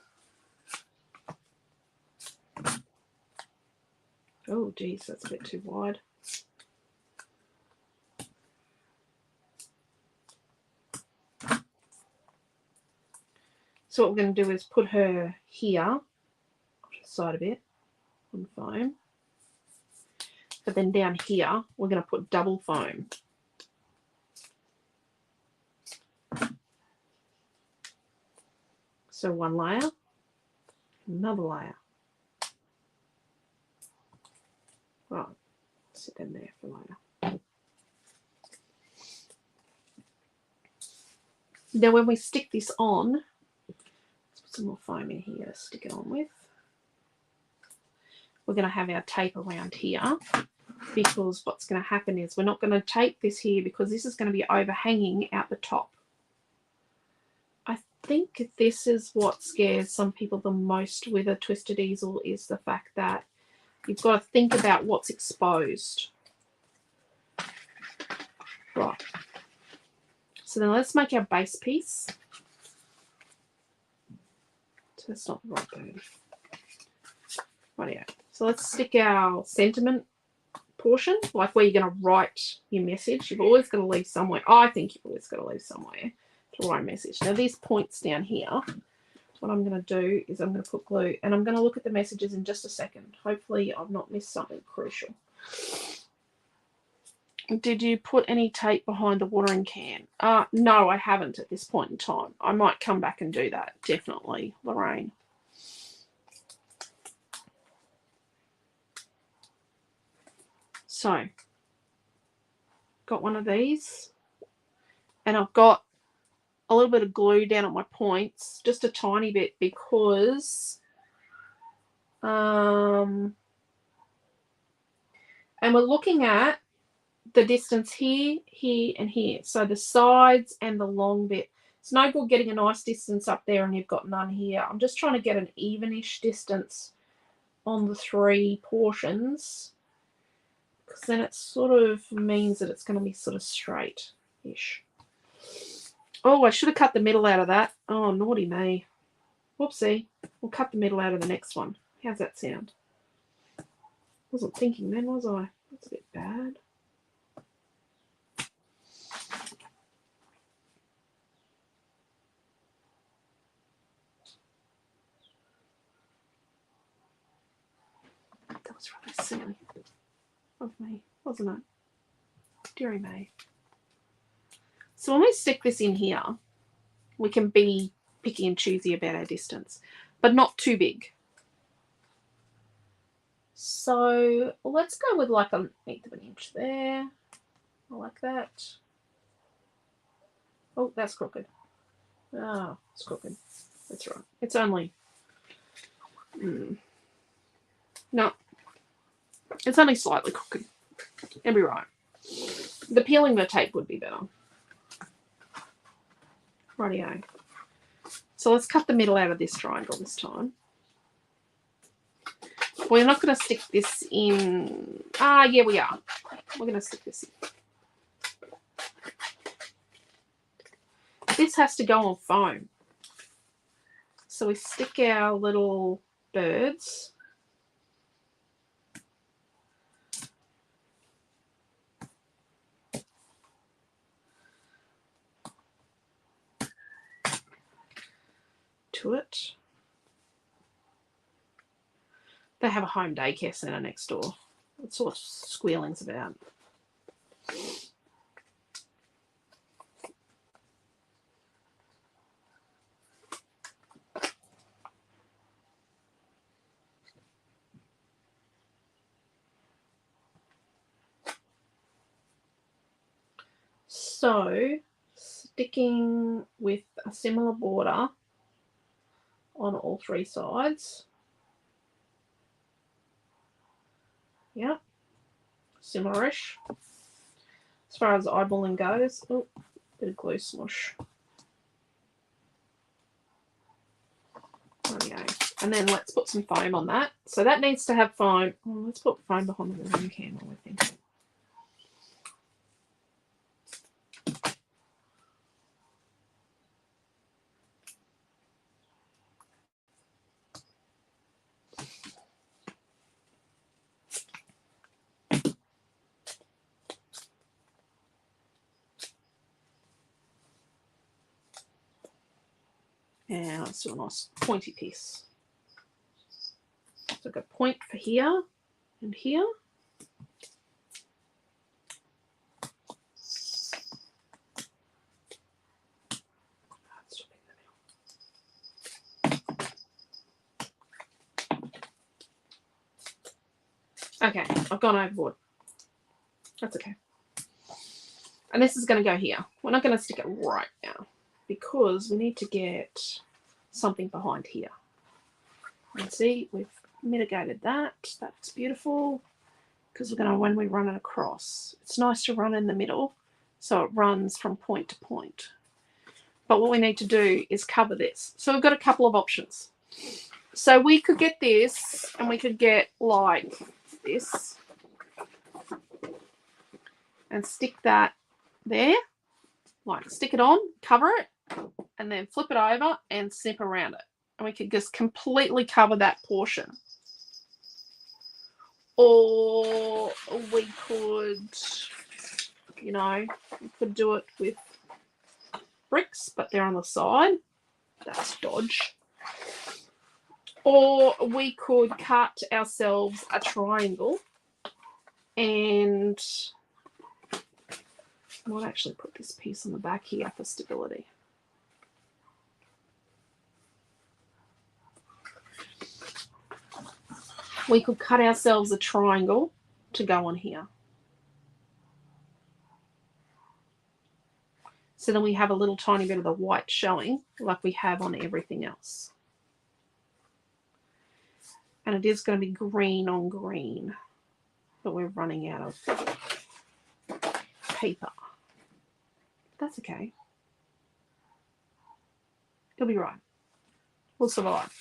Oh, geez, that's a bit too wide. So what we're going to do is put her here, off the side a bit, on foam. But then down here, we're going to put double foam. So one layer, another layer. Right, sit them there for later. Now when we stick this on, let's put some more foam in here to stick it on with. We're going to have our tape around here, because what's going to happen is we're not going to tape this here, because this is going to be overhanging out the top. I think this is what scares some people the most with a twisted easel, is the fact that you've got to think about what's exposed. Right. So then let's make our base piece. So that's not the right bird. Rightio. So let's stick our sentiment portion, like where you're going to write your message. You've always got to leave somewhere. I think you've always got to leave somewhere to write a message. Now these points down here, what I'm going to do is I'm going to put glue, and I'm going to look at the messages in just a second. Hopefully I've not missed something crucial. Did you put any tape behind the watering can? No, I haven't at this point in time. I might come back and do that, definitely, Lorraine. So, got one of these, and I've got a little bit of glue down at my points, just a tiny bit, because and we're looking at the distance here, here, and here. So the sides and the long bit. It's no good getting a nice distance up there and you've got none here. I'm just trying to get an evenish distance on the 3 portions, because then it sort of means that it's going to be sort of straight-ish. Oh, I should have cut the middle out of that. Oh, naughty me. Whoopsie. We'll cut the middle out of the next one. How's that sound? Wasn't thinking then, was I? That's a bit bad. That was really silly of me, wasn't it? Dearie me. So when we stick this in here, we can be picky and choosy about our distance, but not too big. So let's go with like an 1/8 of an inch there. I like that. Oh, that's crooked. Oh, it's crooked. That's right. It's only... No. It's only slightly crooked. It'll be right. The peeling the tape would be better. Rightio. So let's cut the middle out of this triangle this time. We're not going to stick this in... Ah, yeah, we are. We're going to stick this in. This has to go on foam. So we stick our little birds. To it. They have a home daycare centre next door. That's what squealing's about. So, sticking with a similar border on all 3 sides. Yep, similar-ish. As far as eyeballing goes, oh, bit of glue smush. There we go. And then let's put some foam on that. So that needs to have foam. Oh, let's put foam behind the warming candle, I think. And let's do a nice pointy piece. So I've got a point for here and here. Okay, I've gone overboard. That's okay. And this is going to go here. We're not going to stick it right now because we need to get something behind here. And see, we've mitigated that. That's beautiful because we're going to, when we run it across, it's nice to run in the middle so it runs from point to point. But what we need to do is cover this. So we've got a couple of options. So we could get this and we could get like this and stick that there, like stick it on, cover it, and then flip it over and snip around it. And we could just completely cover that portion. Or we could, you know, we could do it with bricks, but they're on the side. That's dodge. Or we could cut ourselves a triangle and I might actually put this piece on the back here for stability. We could cut ourselves a triangle to go on here. So then we have a little tiny bit of the white showing like we have on everything else. And it is going to be green on green, but we're running out of paper. That's okay. It'll be right. We'll survive.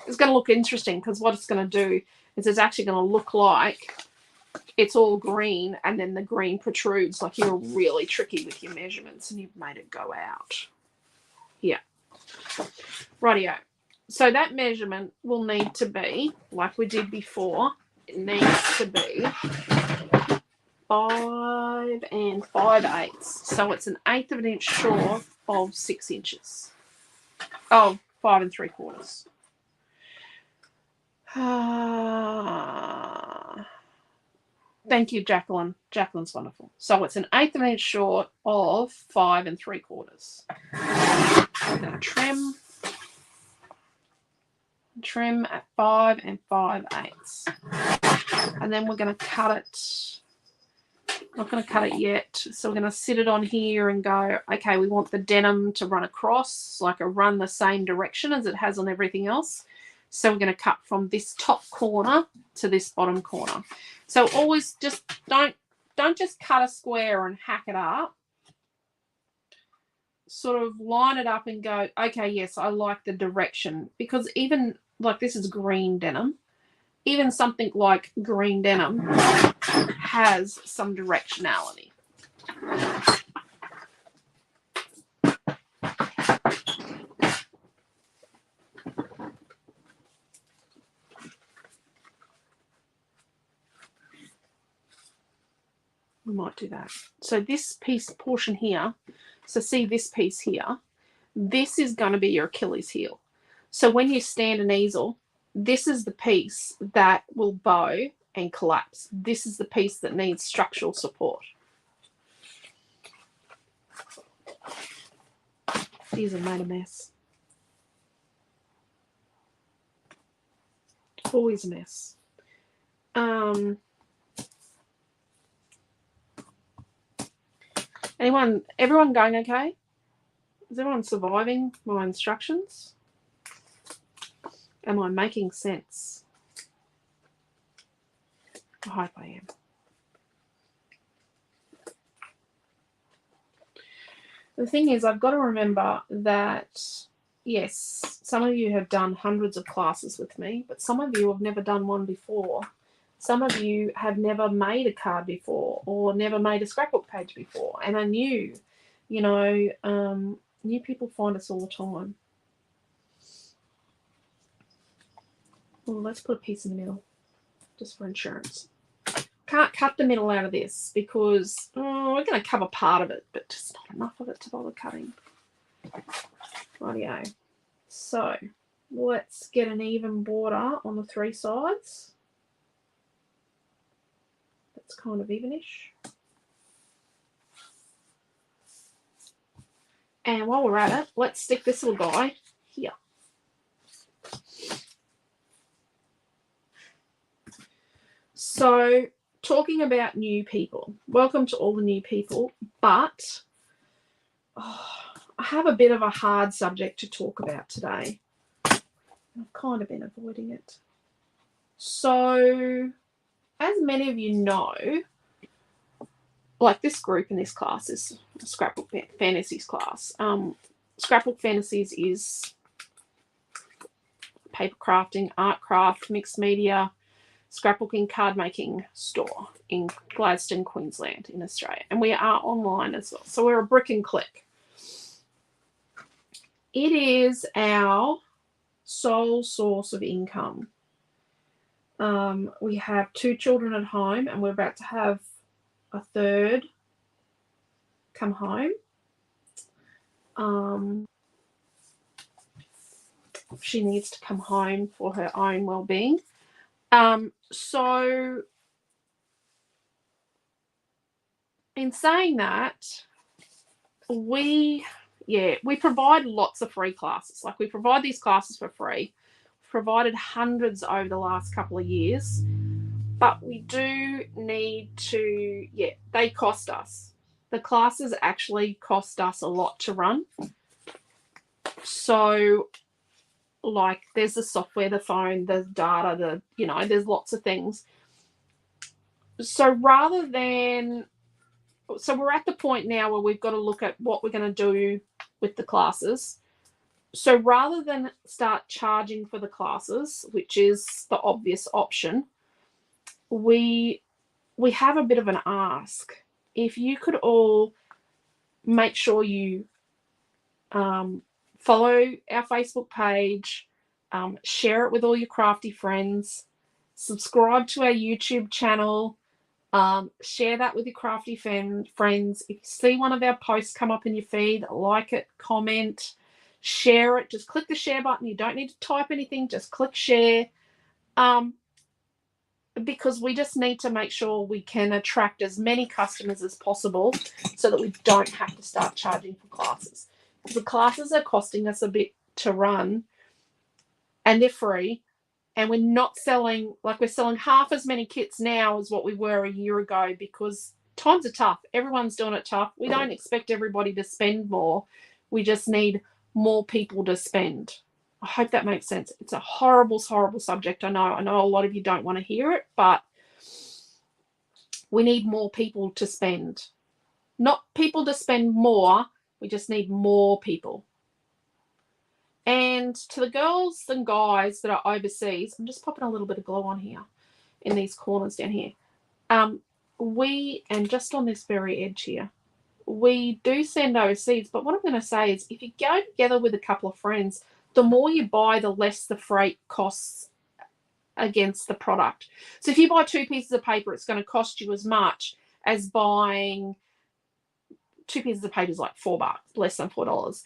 It's going to look interesting because what it's going to do is it's actually going to look like it's all green and then the green protrudes, like you're really tricky with your measurements and you've made it go out. Here. Rightio. So that measurement will need to be, like we did before, it needs to be 5 5/8. So it's 1/8 of an inch short of 6 inches. Oh, 5 3/4. Thank you, Jacqueline. Jacqueline's wonderful. So it's an 1/8 of an inch short of 5 3/4. We're going to trim at 5 5/8, and then we're going to cut it. Not going to cut it yet, so we're going to sit it on here and go, okay, we want the denim to run across, like run the same direction as it has on everything else. So we're going to cut from this top corner to this bottom corner. So always just don't just cut a square and hack it up. Sort of line it up and go, okay, yes, I like the direction. Because even like this is green denim, even something like green denim has some directionality. We might do that. So this portion here, so see this piece here, this is going to be your Achilles heel. So when you stand an easel, this is the piece that will bow and collapse. This is the piece that needs structural support. These are made a mess. Always a mess. Everyone going okay? Is everyone surviving my instructions? Am I making sense? I hope I am. The thing is, I've got to remember that, yes, some of you have done hundreds of classes with me, but some of you have never done one before. Some of you have never made a card before or never made a scrapbook page before. And I knew, you know, new people find us all the time. Well, let's put a piece in the middle just for insurance. Can't cut the middle out of this because we're going to cover part of it, but just not enough of it to bother cutting. Rightio. So let's get an even border on the 3 sides. That's kind of evenish. And while we're at it, let's stick this little guy here. So, talking about new people. Welcome to all the new people, but I have a bit of a hard subject to talk about today. I've kind of been avoiding it. So, as many of you know, like this group in this class is a Scrapbook Fantasies class. Scrapbook Fantasies is paper crafting, art craft, mixed media, scrapbooking, card making store in Gladstone, Queensland in Australia. And we are online as well. So we're a brick and click. It is our sole source of income. We have 2 children at home and we're about to have a 3rd come home. She needs to come home for her own well-being. So in saying that, we provide lots of free classes. Like we provide these classes for free. We've provided hundreds over the last couple of years, but we do need to, they cost us. The classes actually cost us a lot to run. So like there's the software, the phone, the data, there's lots of things. So we're at the point now where we've got to look at what we're going to do with the classes. So rather than start charging for the classes, which is the obvious option, we have a bit of an ask. If you could all make sure you follow our Facebook page, share it with all your crafty friends, subscribe to our YouTube channel, share that with your crafty friends. If you see one of our posts come up in your feed, like it, comment, share it. Just click the share button. You don't need to type anything. Just click share. because we just need to make sure we can attract as many customers as possible so that we don't have to start charging for classes. The classes are costing us a bit to run, and they're free, and we're not selling, like, we're selling half as many kits now as what we were a year ago because times are tough. Everyone's doing it tough. We don't expect everybody to spend more. We just need more people to spend. I hope that makes sense. It's a horrible, horrible subject. I know a lot of you don't want to hear it, but we need more people to spend. Not people to spend more. We just need more people. And to the girls and guys that are overseas, I'm just popping a little bit of glow on here in these corners down here. And just on this very edge here, we do send overseas. But what I'm going to say is if you go together with a couple of friends, the more you buy, the less the freight costs against the product. So if you buy 2 pieces of paper, it's going to cost you as much as buying 2 pieces of paper is like $4, less than $4,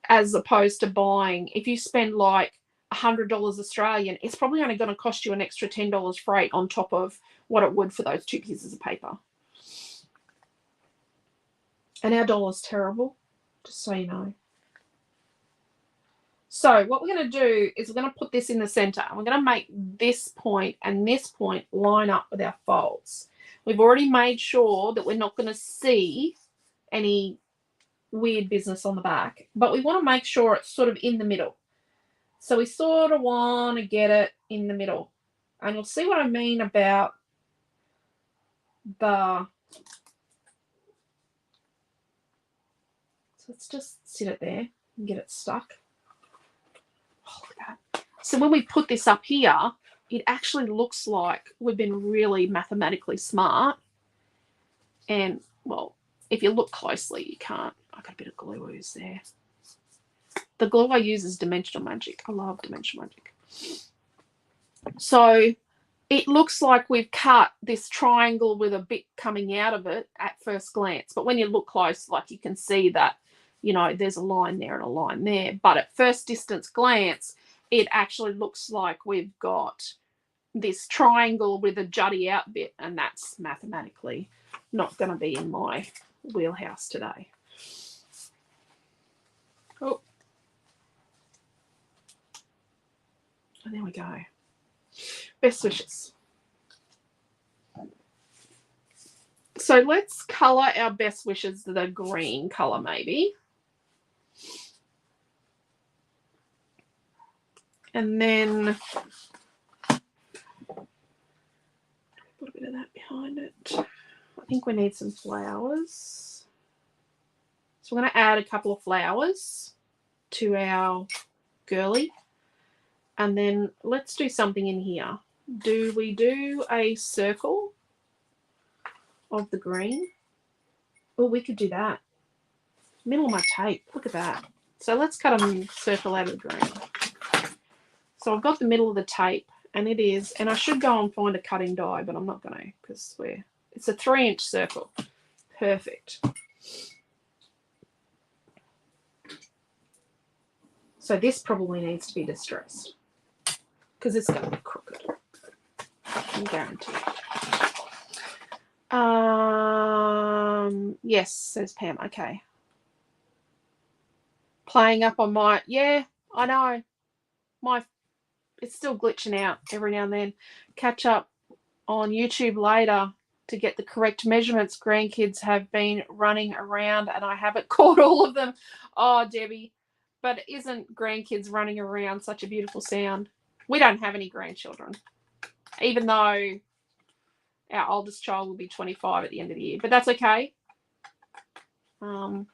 as opposed to buying, if you spend like $100 Australian, it's probably only going to cost you an extra $10 freight on top of what it would for those 2 pieces of paper. And our dollar's terrible, just so you know. So what we're going to do is we're going to put this in the center, and we're going to make this point and this point line up with our folds. We've already made sure that we're not going to see any weird business on the back, but we want to make sure it's sort of in the middle. So we sort of want to get it in the middle, and you'll see what I mean about the, so let's just sit it there and get it stuck. Oh, look at that. So when we put this up here, it actually looks like we've been really mathematically smart. And, well, if you look closely, you can't. I've got a bit of glue ooze there. The glue I use is Dimensional Magic. I love Dimensional Magic. So it looks like we've cut this triangle with a bit coming out of it at first glance. But when you look close, like, you can see that, you know, there's a line there and a line there. But at first distance glance, it actually looks like we've got this triangle with a jutty out bit, and that's mathematically not going to be in my wheelhouse today. Oh. And there we go. Best wishes. So let's colour our best wishes the green colour, maybe. And then put a bit of that behind it. I think we need some flowers. So we're going to add a couple of flowers to our girly. And then let's do something in here. Do we do a circle of the green? Oh, we could do that. Middle of my tape. Look at that. So let's cut a circle out of the green. So I've got the middle of the tape, and it is, and I should go and find a cutting die, but I'm not going to because it's a 3-inch circle. Perfect. So this probably needs to be distressed because it's going to be crooked. I guarantee it. Yes, says Pam. Okay. Playing up on my, yeah, I know. It's still glitching out every now and then. Catch up on YouTube later to get the correct measurements. Grandkids have been running around and I haven't caught all of them. Oh, Debbie. But isn't grandkids running around such a beautiful sound? We don't have any grandchildren, even though our oldest child will be 25 at the end of the year. But that's okay. I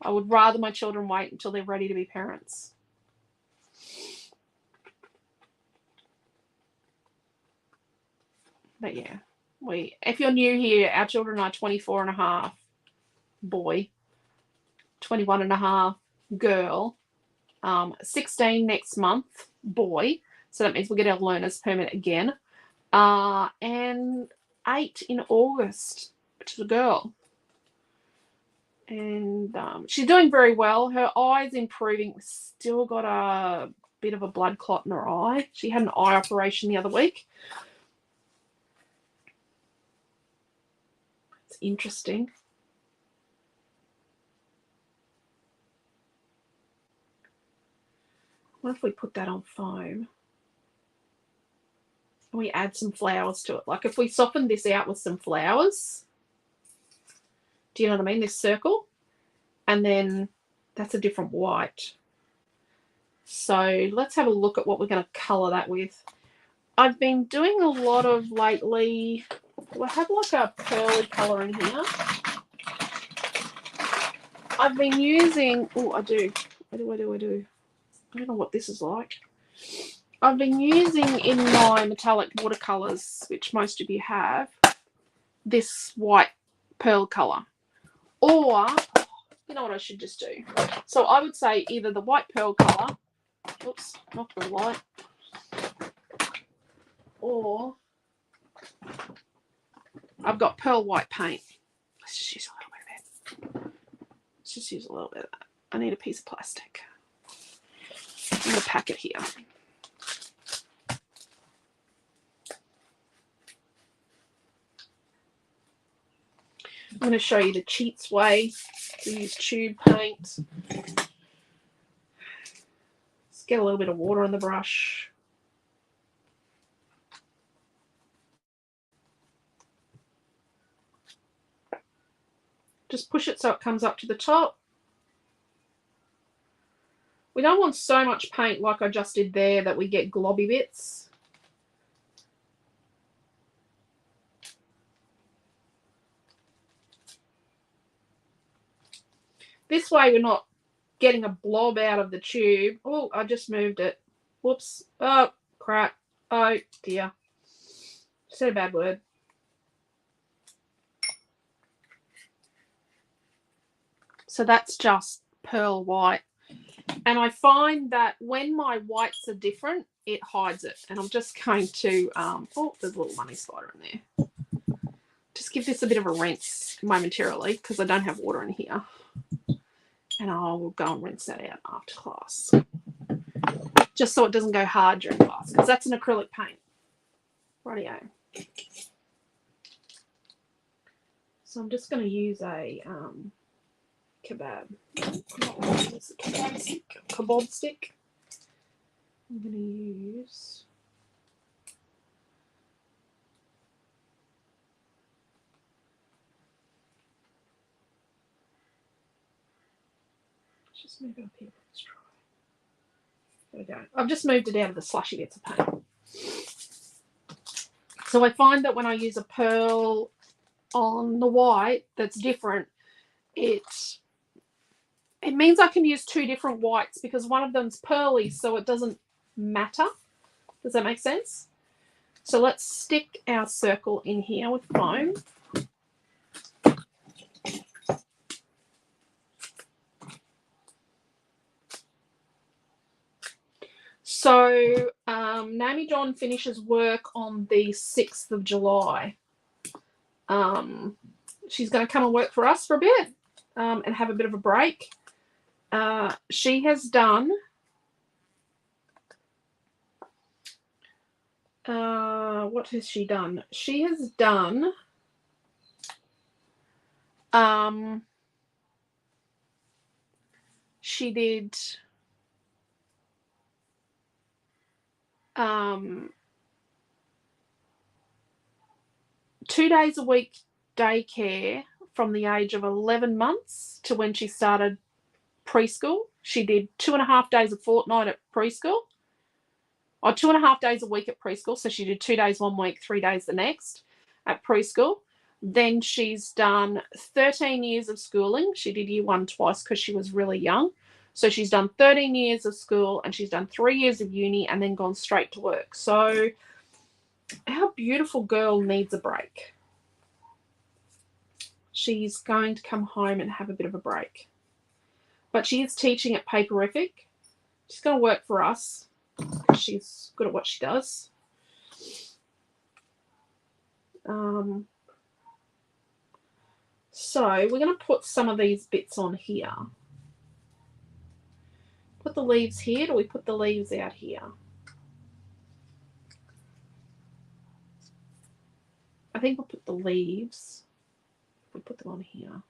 would rather my children wait until they're ready to be parents. But yeah, if you're new here, our children are 24 and a half boy, 21 and a half girl, 16 next month boy. So that means we'll get our learner's permit again. And 8 in August, which is a girl. And she's doing very well. Her eye's improving. Still got a bit of a blood clot in her eye. She had an eye operation the other week. It's interesting. What if we put that on foam? And we add some flowers to it. Like if we soften this out with some flowers, do you know what I mean? This circle. And then that's a different white. So let's have a look at what we're going to colour that with. I've been doing a lot of lately, do I have like a pearly colour in here? I've been using, oh, I do. I don't know what this is like. I've been using in my metallic watercolours, which most of you have, this white pearl colour. Or, you know what I should just do? So I would say either the white pearl colour, oops, not the light, or I've got pearl white paint. Let's just use a little bit of that. Let's just use a little bit of that. I need a piece of plastic. I'm going to pack it here. I'm going to show you the cheats way to use tube paint. Let's get a little bit of water on the brush. Just push it so it comes up to the top. We don't want so much paint like I just did there that we get globby bits. This way we're not getting a blob out of the tube. Oh, I just moved it. Whoops. Oh, crap. Oh, dear. Said a bad word. So that's just pearl white. And I find that when my whites are different, it hides it. And I'm just going to, oh, there's a little money spider in there. Just give this a bit of a rinse momentarily because I don't have water in here. And I will go and rinse that out after class. Just so it doesn't go hard during class because that's an acrylic paint. Rightio. So I'm just going to use a kebab stick. I'm going to use just move it up here. Let's try. There we go. I've just moved it out of the slushy bits of paint. So I find that when I use a pearl on the white that's different, it means I can use two different whites because one of them's pearly, so it doesn't matter. Does that make sense? So let's stick our circle in here with foam. So Naomi John finishes work on the 6th of July. She's going to come and work for us for a bit and have a bit of a break. She has done what has she done? She has done she did 2 days a week daycare from the age of 11 months to when she started preschool. She did 2.5 days a fortnight at preschool, or 2.5 days a week at preschool. So she did 2 days one week, 3 days the next at preschool. Then she's done 13 years of schooling. She did year 1 twice because she was really young. So she's done 13 years of school and she's done 3 years of uni and then gone straight to work. So our beautiful girl needs a break. She's going to come home and have a bit of a break. But she is teaching at Paperific. She's going to work for us because she's good at what she does. So we're going to put some of these bits on here. put the leaves here? Do we put the leaves out here? I think we'll put the leaves. We'll put them on here.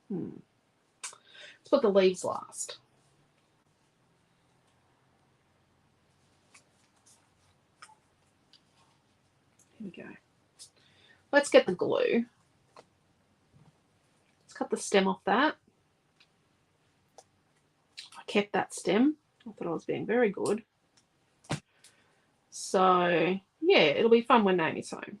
Let's put the leaves last. Here we go. Let's get the glue. Let's cut the stem off that. I kept that stem. I thought I was being very good. So, yeah, it'll be fun when Naomi's home.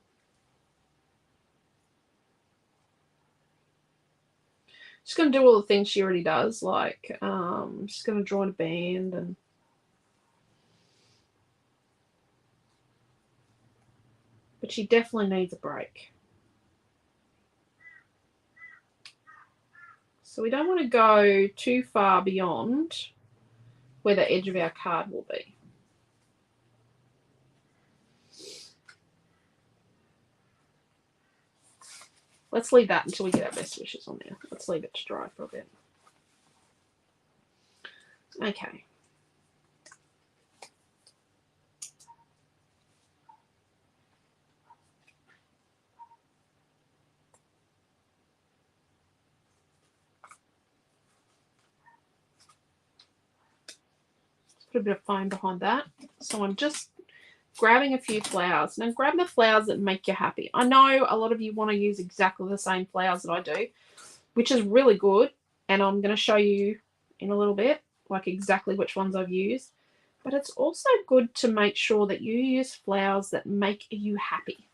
She's going to do all the things she already does, like she's going to draw in a band, but she definitely needs a break. So we don't want to go too far beyond where the edge of our card will be. Let's leave that until we get our best wishes on there. Let's leave it to dry for a bit. Okay. Let's put a bit of foam behind that. So I'm just grabbing a few flowers. Now grab the flowers that make you happy. I know a lot of you want to use exactly the same flowers that I do, which is really good. And I'm going to show you in a little bit, like exactly which ones I've used. But it's also good to make sure that you use flowers that make you happy.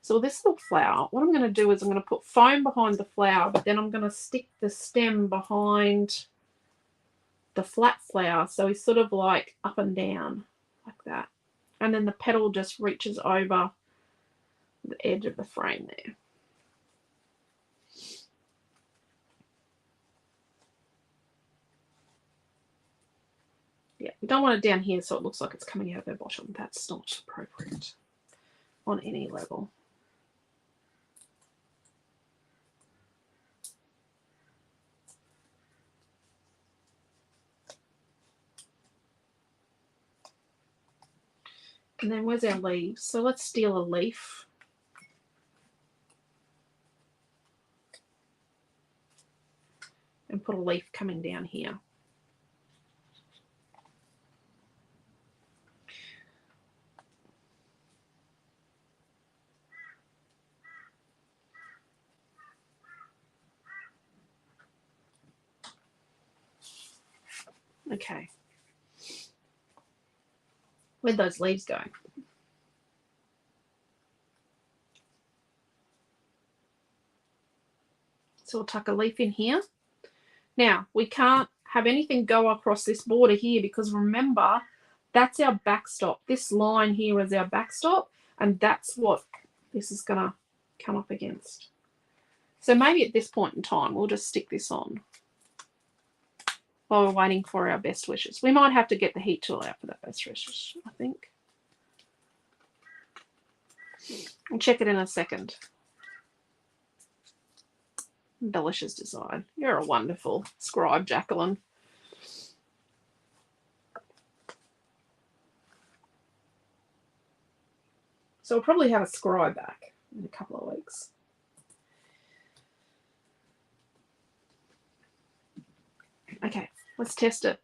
So this little flower, what I'm going to do is I'm going to put foam behind the flower, but then I'm going to stick the stem behind the flat flower. So he's sort of like up and down like that. And then the petal just reaches over the edge of the frame there. Yeah, we don't want it down here so it looks like it's coming out of her bottom. That's not appropriate on any level. And then where's our leaves? So let's steal a leaf. And put a leaf coming down here. Okay. Where'd those leaves go? So we'll tuck a leaf in here. Now, we can't have anything go across this border here because remember, that's our backstop. This line here is our backstop, and that's what this is going to come up against. So maybe at this point in time, we'll just stick this on while we're waiting for our best wishes. We might have to get the heat tool out for that best wishes, I think. I'll check it in a second. Delicious design. You're a wonderful scribe, Jacqueline. So we'll probably have a scribe back in a couple of weeks. Okay, let's test it.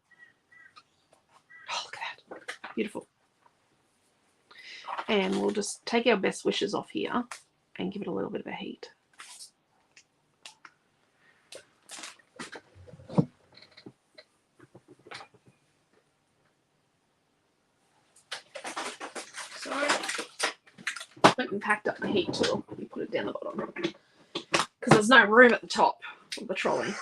Oh, look at that. Beautiful. And we'll just take our best wishes off here and give it a little bit of a heat. So, went and packed up the heat tool and put it down the bottom because there's no room at the top of the trolley.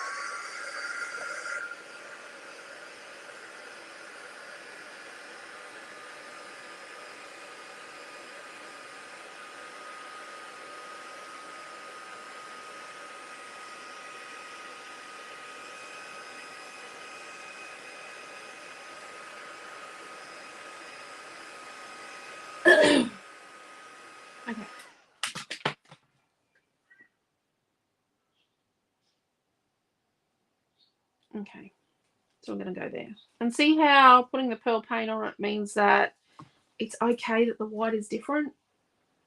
Okay. Okay. So I'm going to go there. And see how putting the pearl paint on it means that it's okay that the white is different.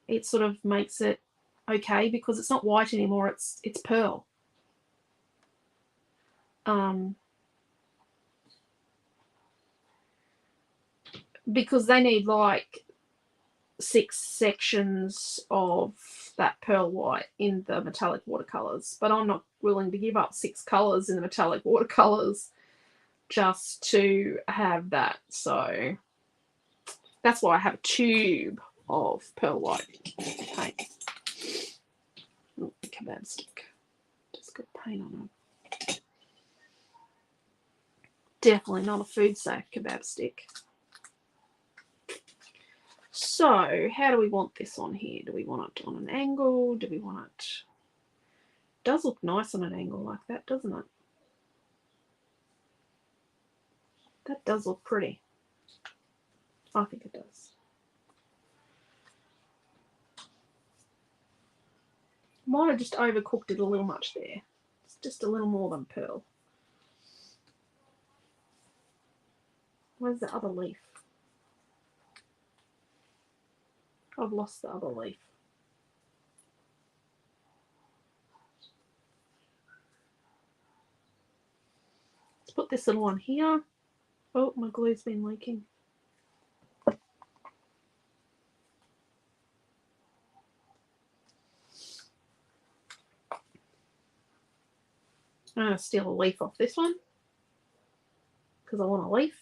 It sort of makes it okay because it's not white anymore, it's pearl. Because they need like 6 sections of that pearl white in the metallic watercolors, but I'm not willing to give up 6 colors in the metallic watercolors just to have that. So that's why I have a tube of pearl white paint. Oh, kebab stick. Just got paint on it. Definitely not a food safe kebab stick. So how do we want this on here? Do we want it on an angle? Do we want it... It does look nice on an angle like that, doesn't it? That does look pretty. I think it does. Might have just overcooked it a little much there. It's just a little more than pearl. Where's the other leaf? I've lost the other leaf. Let's put this little one here. Oh, my glue's been leaking. I'm going to steal a leaf off this one because I want a leaf.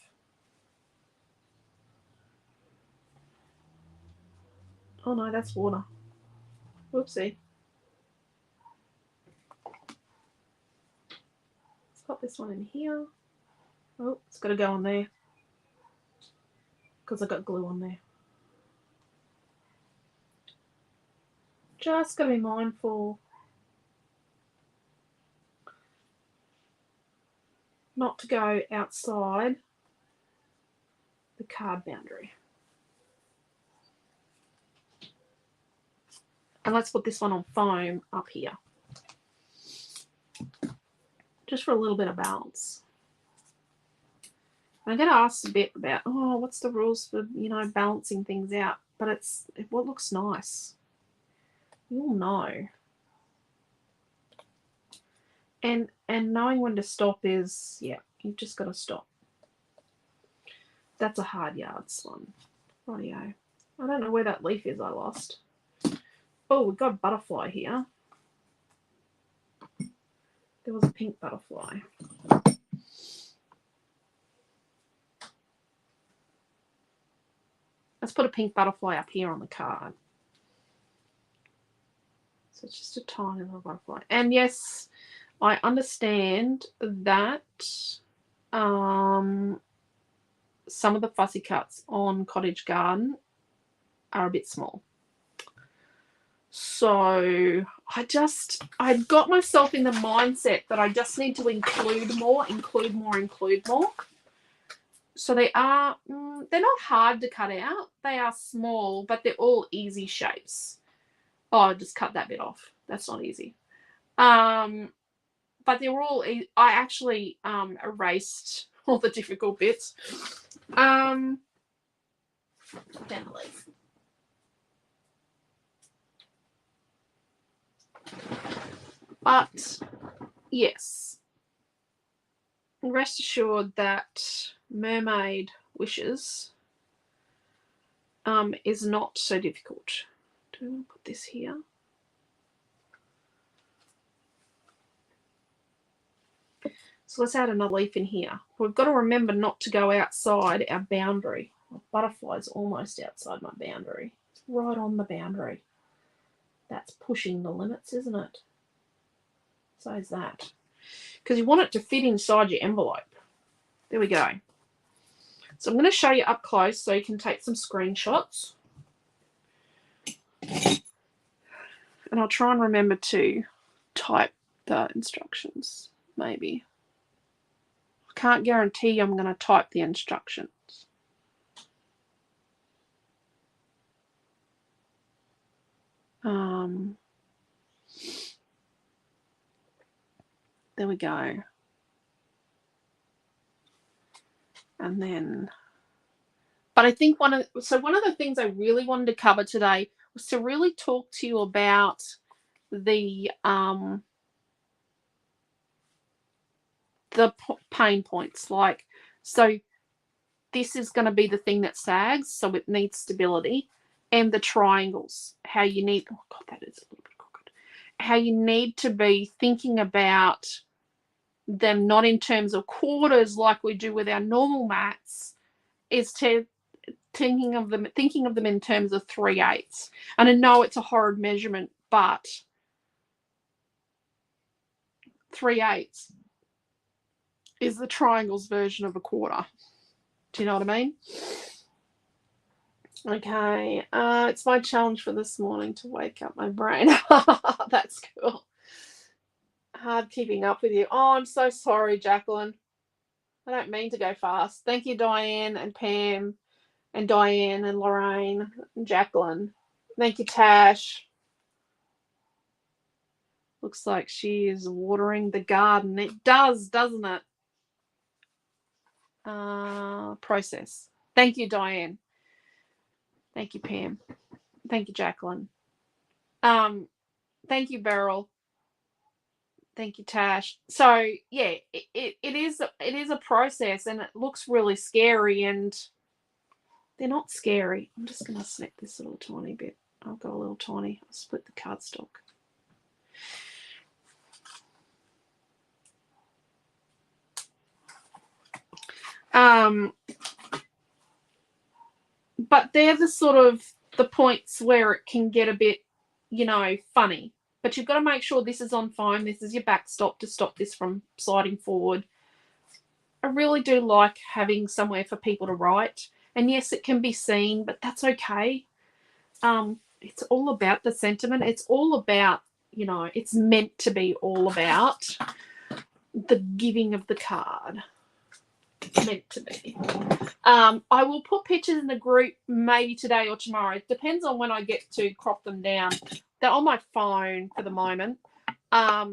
Oh no, that's water. Whoopsie. Let's pop this one in here. Oh, it's got to go on there because I got glue on there. Just got to be mindful not to go outside the card boundary. And let's put this one on foam up here. Just for a little bit of balance. I'm going to ask a bit about, oh, what's the rules for, you know, balancing things out? But it's what looks nice. You'll know. And knowing when to stop is, yeah, you've just got to stop. That's a hard yards one. Rightio. I don't know where that leaf is I lost. Oh, we've got a butterfly here. There was a pink butterfly. Let's put a pink butterfly up here on the card. So it's just a tiny little butterfly. And yes, I understand that some of the fussy cuts on Cottage Garden are a bit small. So I got myself in the mindset that I just need to include more. So they are, they're not hard to cut out. They are small, but they're all easy shapes. Oh, I just cut that bit off. That's not easy. But they were all, I actually erased all the difficult bits. Down the leaf. But yes, rest assured that Mermaid Wishes is not so difficult. Do I want to put this here? So let's add another leaf in here. We've got to remember not to go outside our boundary. My butterfly's almost outside my boundary. It's right on the boundary. That's pushing the limits, isn't it? So is that. Because you want it to fit inside your envelope. There we go. So I'm going to show you up close so you can take some screenshots. And I'll try and remember to type the instructions, maybe. I can't guarantee I'm going to type the instructions. There we go. And then, but I think one of the things I really wanted to cover today was to really talk to you about the pain points. Like, so this is going to be the thing that sags, so it needs stability, and the triangles, how you need, oh God, that is a little bit crooked, how you need to be thinking about them not in terms of quarters like we do with our normal mats, is to thinking of them in terms of 3/8. And I know it's a horrid measurement, but 3/8 is the triangles version of a quarter. Do you know what I mean? Okay, it's my challenge for this morning to wake up my brain. That's cool. Hard keeping up with you. Oh, I'm so sorry, Jacqueline. I don't mean to go fast. Thank you, Diane and Pam and Diane and Lorraine and Jacqueline. Thank you, Tash. Looks like she is watering the garden. It does, doesn't it? Process. Thank you, Diane. Thank you, Pam. Thank you, Jacqueline. Thank you, Beryl. Thank you, Tash. So yeah, it is a process, and it looks really scary, and they're not scary. I'm just going to snip this a little tiny bit. I've got a little tiny. I'll split the cardstock. But they're the points where it can get a bit, funny. But you've got to make sure this is on foam. This is your backstop to stop this from sliding forward. I really do like having somewhere for people to write. And yes, it can be seen, but that's okay. It's all about the sentiment. It's all about, it's meant to be all about the giving of the card. It's meant to be. I will put pictures in the group maybe today or tomorrow. It depends on when I get to crop them down. They're on my phone for the moment. I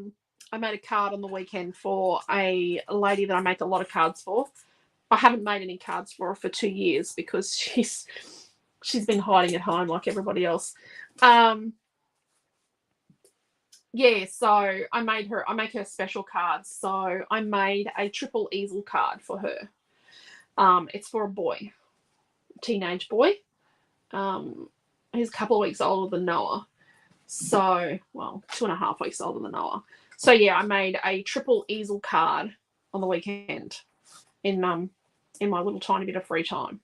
made a card on the weekend for a lady that I make a lot of cards for. I haven't made any cards for her for 2 years because she's been hiding at home like everybody else. Yeah, so I make her special cards. So I made a triple easel card for her. It's for a boy, teenage boy. He's a couple of weeks older than Noah. So, 2.5 weeks older than Noah. So yeah, I made a triple easel card on the weekend in my little tiny bit of free time.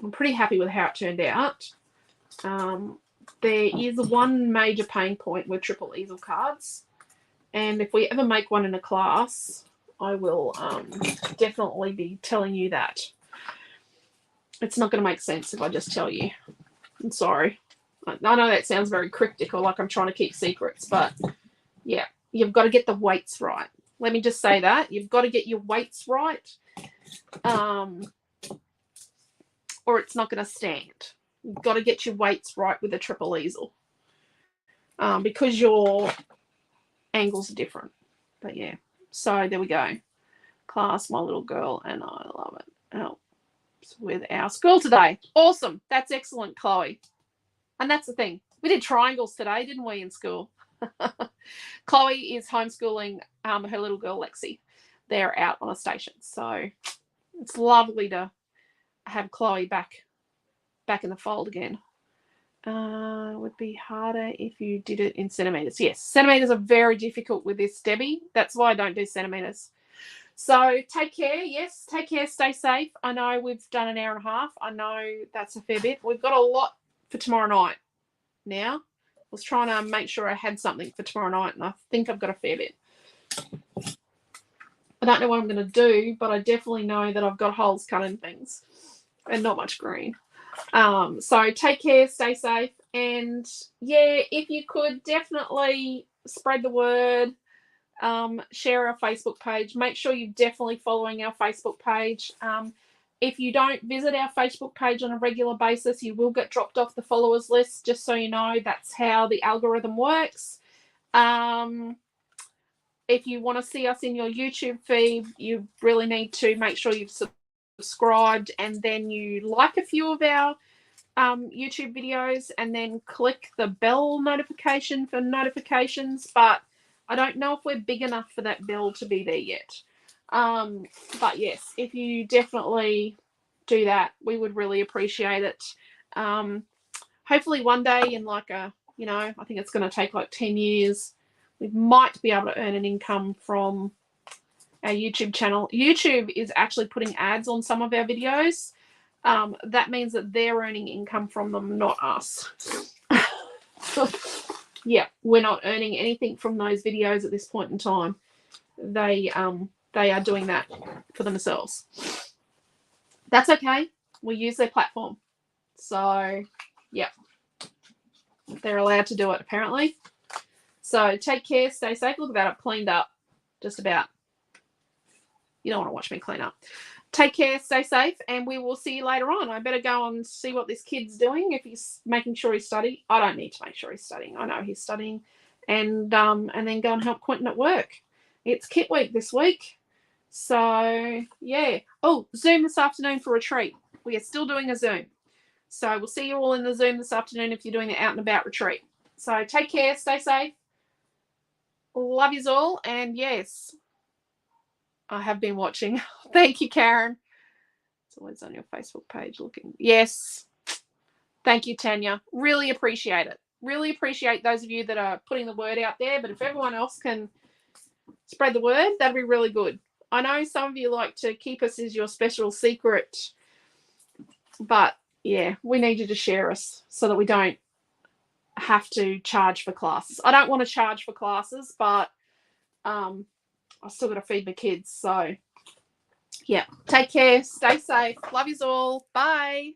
I'm pretty happy with how it turned out. There is one major pain point with triple easel cards, and if we ever make one in a class, I will definitely be telling you that. It's not going to make sense if I just tell you. I'm sorry. I know that sounds very cryptic or like I'm trying to keep secrets, but yeah, you've got to get the weights right. Let me just say that. You've got to get your weights right, or it's not going to stand. You've got to get your weights right with a triple easel because your angles are different. But yeah, so there we go. Class, my little girl, and I love it. Helps with our school today. Awesome. That's excellent, Chloe. And that's the thing. We did triangles today, didn't we, in school? Chloe is homeschooling her little girl, Lexi. They're out on a station. So it's lovely to have Chloe back in the fold again. It would be harder if you did it in centimetres. Yes, centimetres are very difficult with this, Debbie. That's why I don't do centimetres. So take care. Yes, take care. Stay safe. I know we've done an hour and a half. I know that's a fair bit. We've got a lot for tomorrow night now. I was trying to make sure I had something for tomorrow night, and I think I've got a fair bit. I don't know what I'm going to do, but I definitely know that I've got holes cut in things and not much green. So take care, stay safe, and yeah, if you could definitely spread the word, share our Facebook page. Make sure you're definitely following our Facebook page. If you don't visit our Facebook page on a regular basis, you will get dropped off the followers list, just so you know. That's how the algorithm works. if you want to see us in your YouTube feed, you really need to make sure you've subscribed, and then you like a few of our YouTube videos, and then click the bell notification for notifications. But I don't know if we're big enough for that bell to be there yet. But yes, if you definitely do that, we would really appreciate it. Hopefully one day in like a, you know, I think it's going to take like 10 years, we might be able to earn an income from our YouTube channel. YouTube is actually putting ads on some of our videos. That means that they're earning income from them, not us. Yeah, we're not earning anything from those videos at this point in time. They are doing that for themselves. That's okay. We use their platform. So, yeah, they're allowed to do it apparently. So take care, stay safe. Look at that, I've cleaned up just about. You don't want to watch me clean up. Take care, stay safe, and we will see you later on. I better go and see what this kid's doing, if he's making sure he's studying. I don't need to make sure he's studying. I know he's studying. And then go and help Quentin at work. It's kit week this week. So, yeah. Oh, Zoom this afternoon for retreat. We are still doing a Zoom. So we'll see you all in the Zoom this afternoon if you're doing the out and about retreat. So take care, stay safe. Love yous all. And yes, I have been watching. Thank you, Karen. It's always on your Facebook page looking. Yes. Thank you, Tanya. Really appreciate it. Really appreciate those of you that are putting the word out there. But if everyone else can spread the word, that'd be really good. I know some of you like to keep us as your special secret. But, yeah, we need you to share us so that we don't have to charge for classes. I don't want to charge for classes, but I still got to feed my kids. So, yeah, take care. Stay safe. Love yous all. Bye.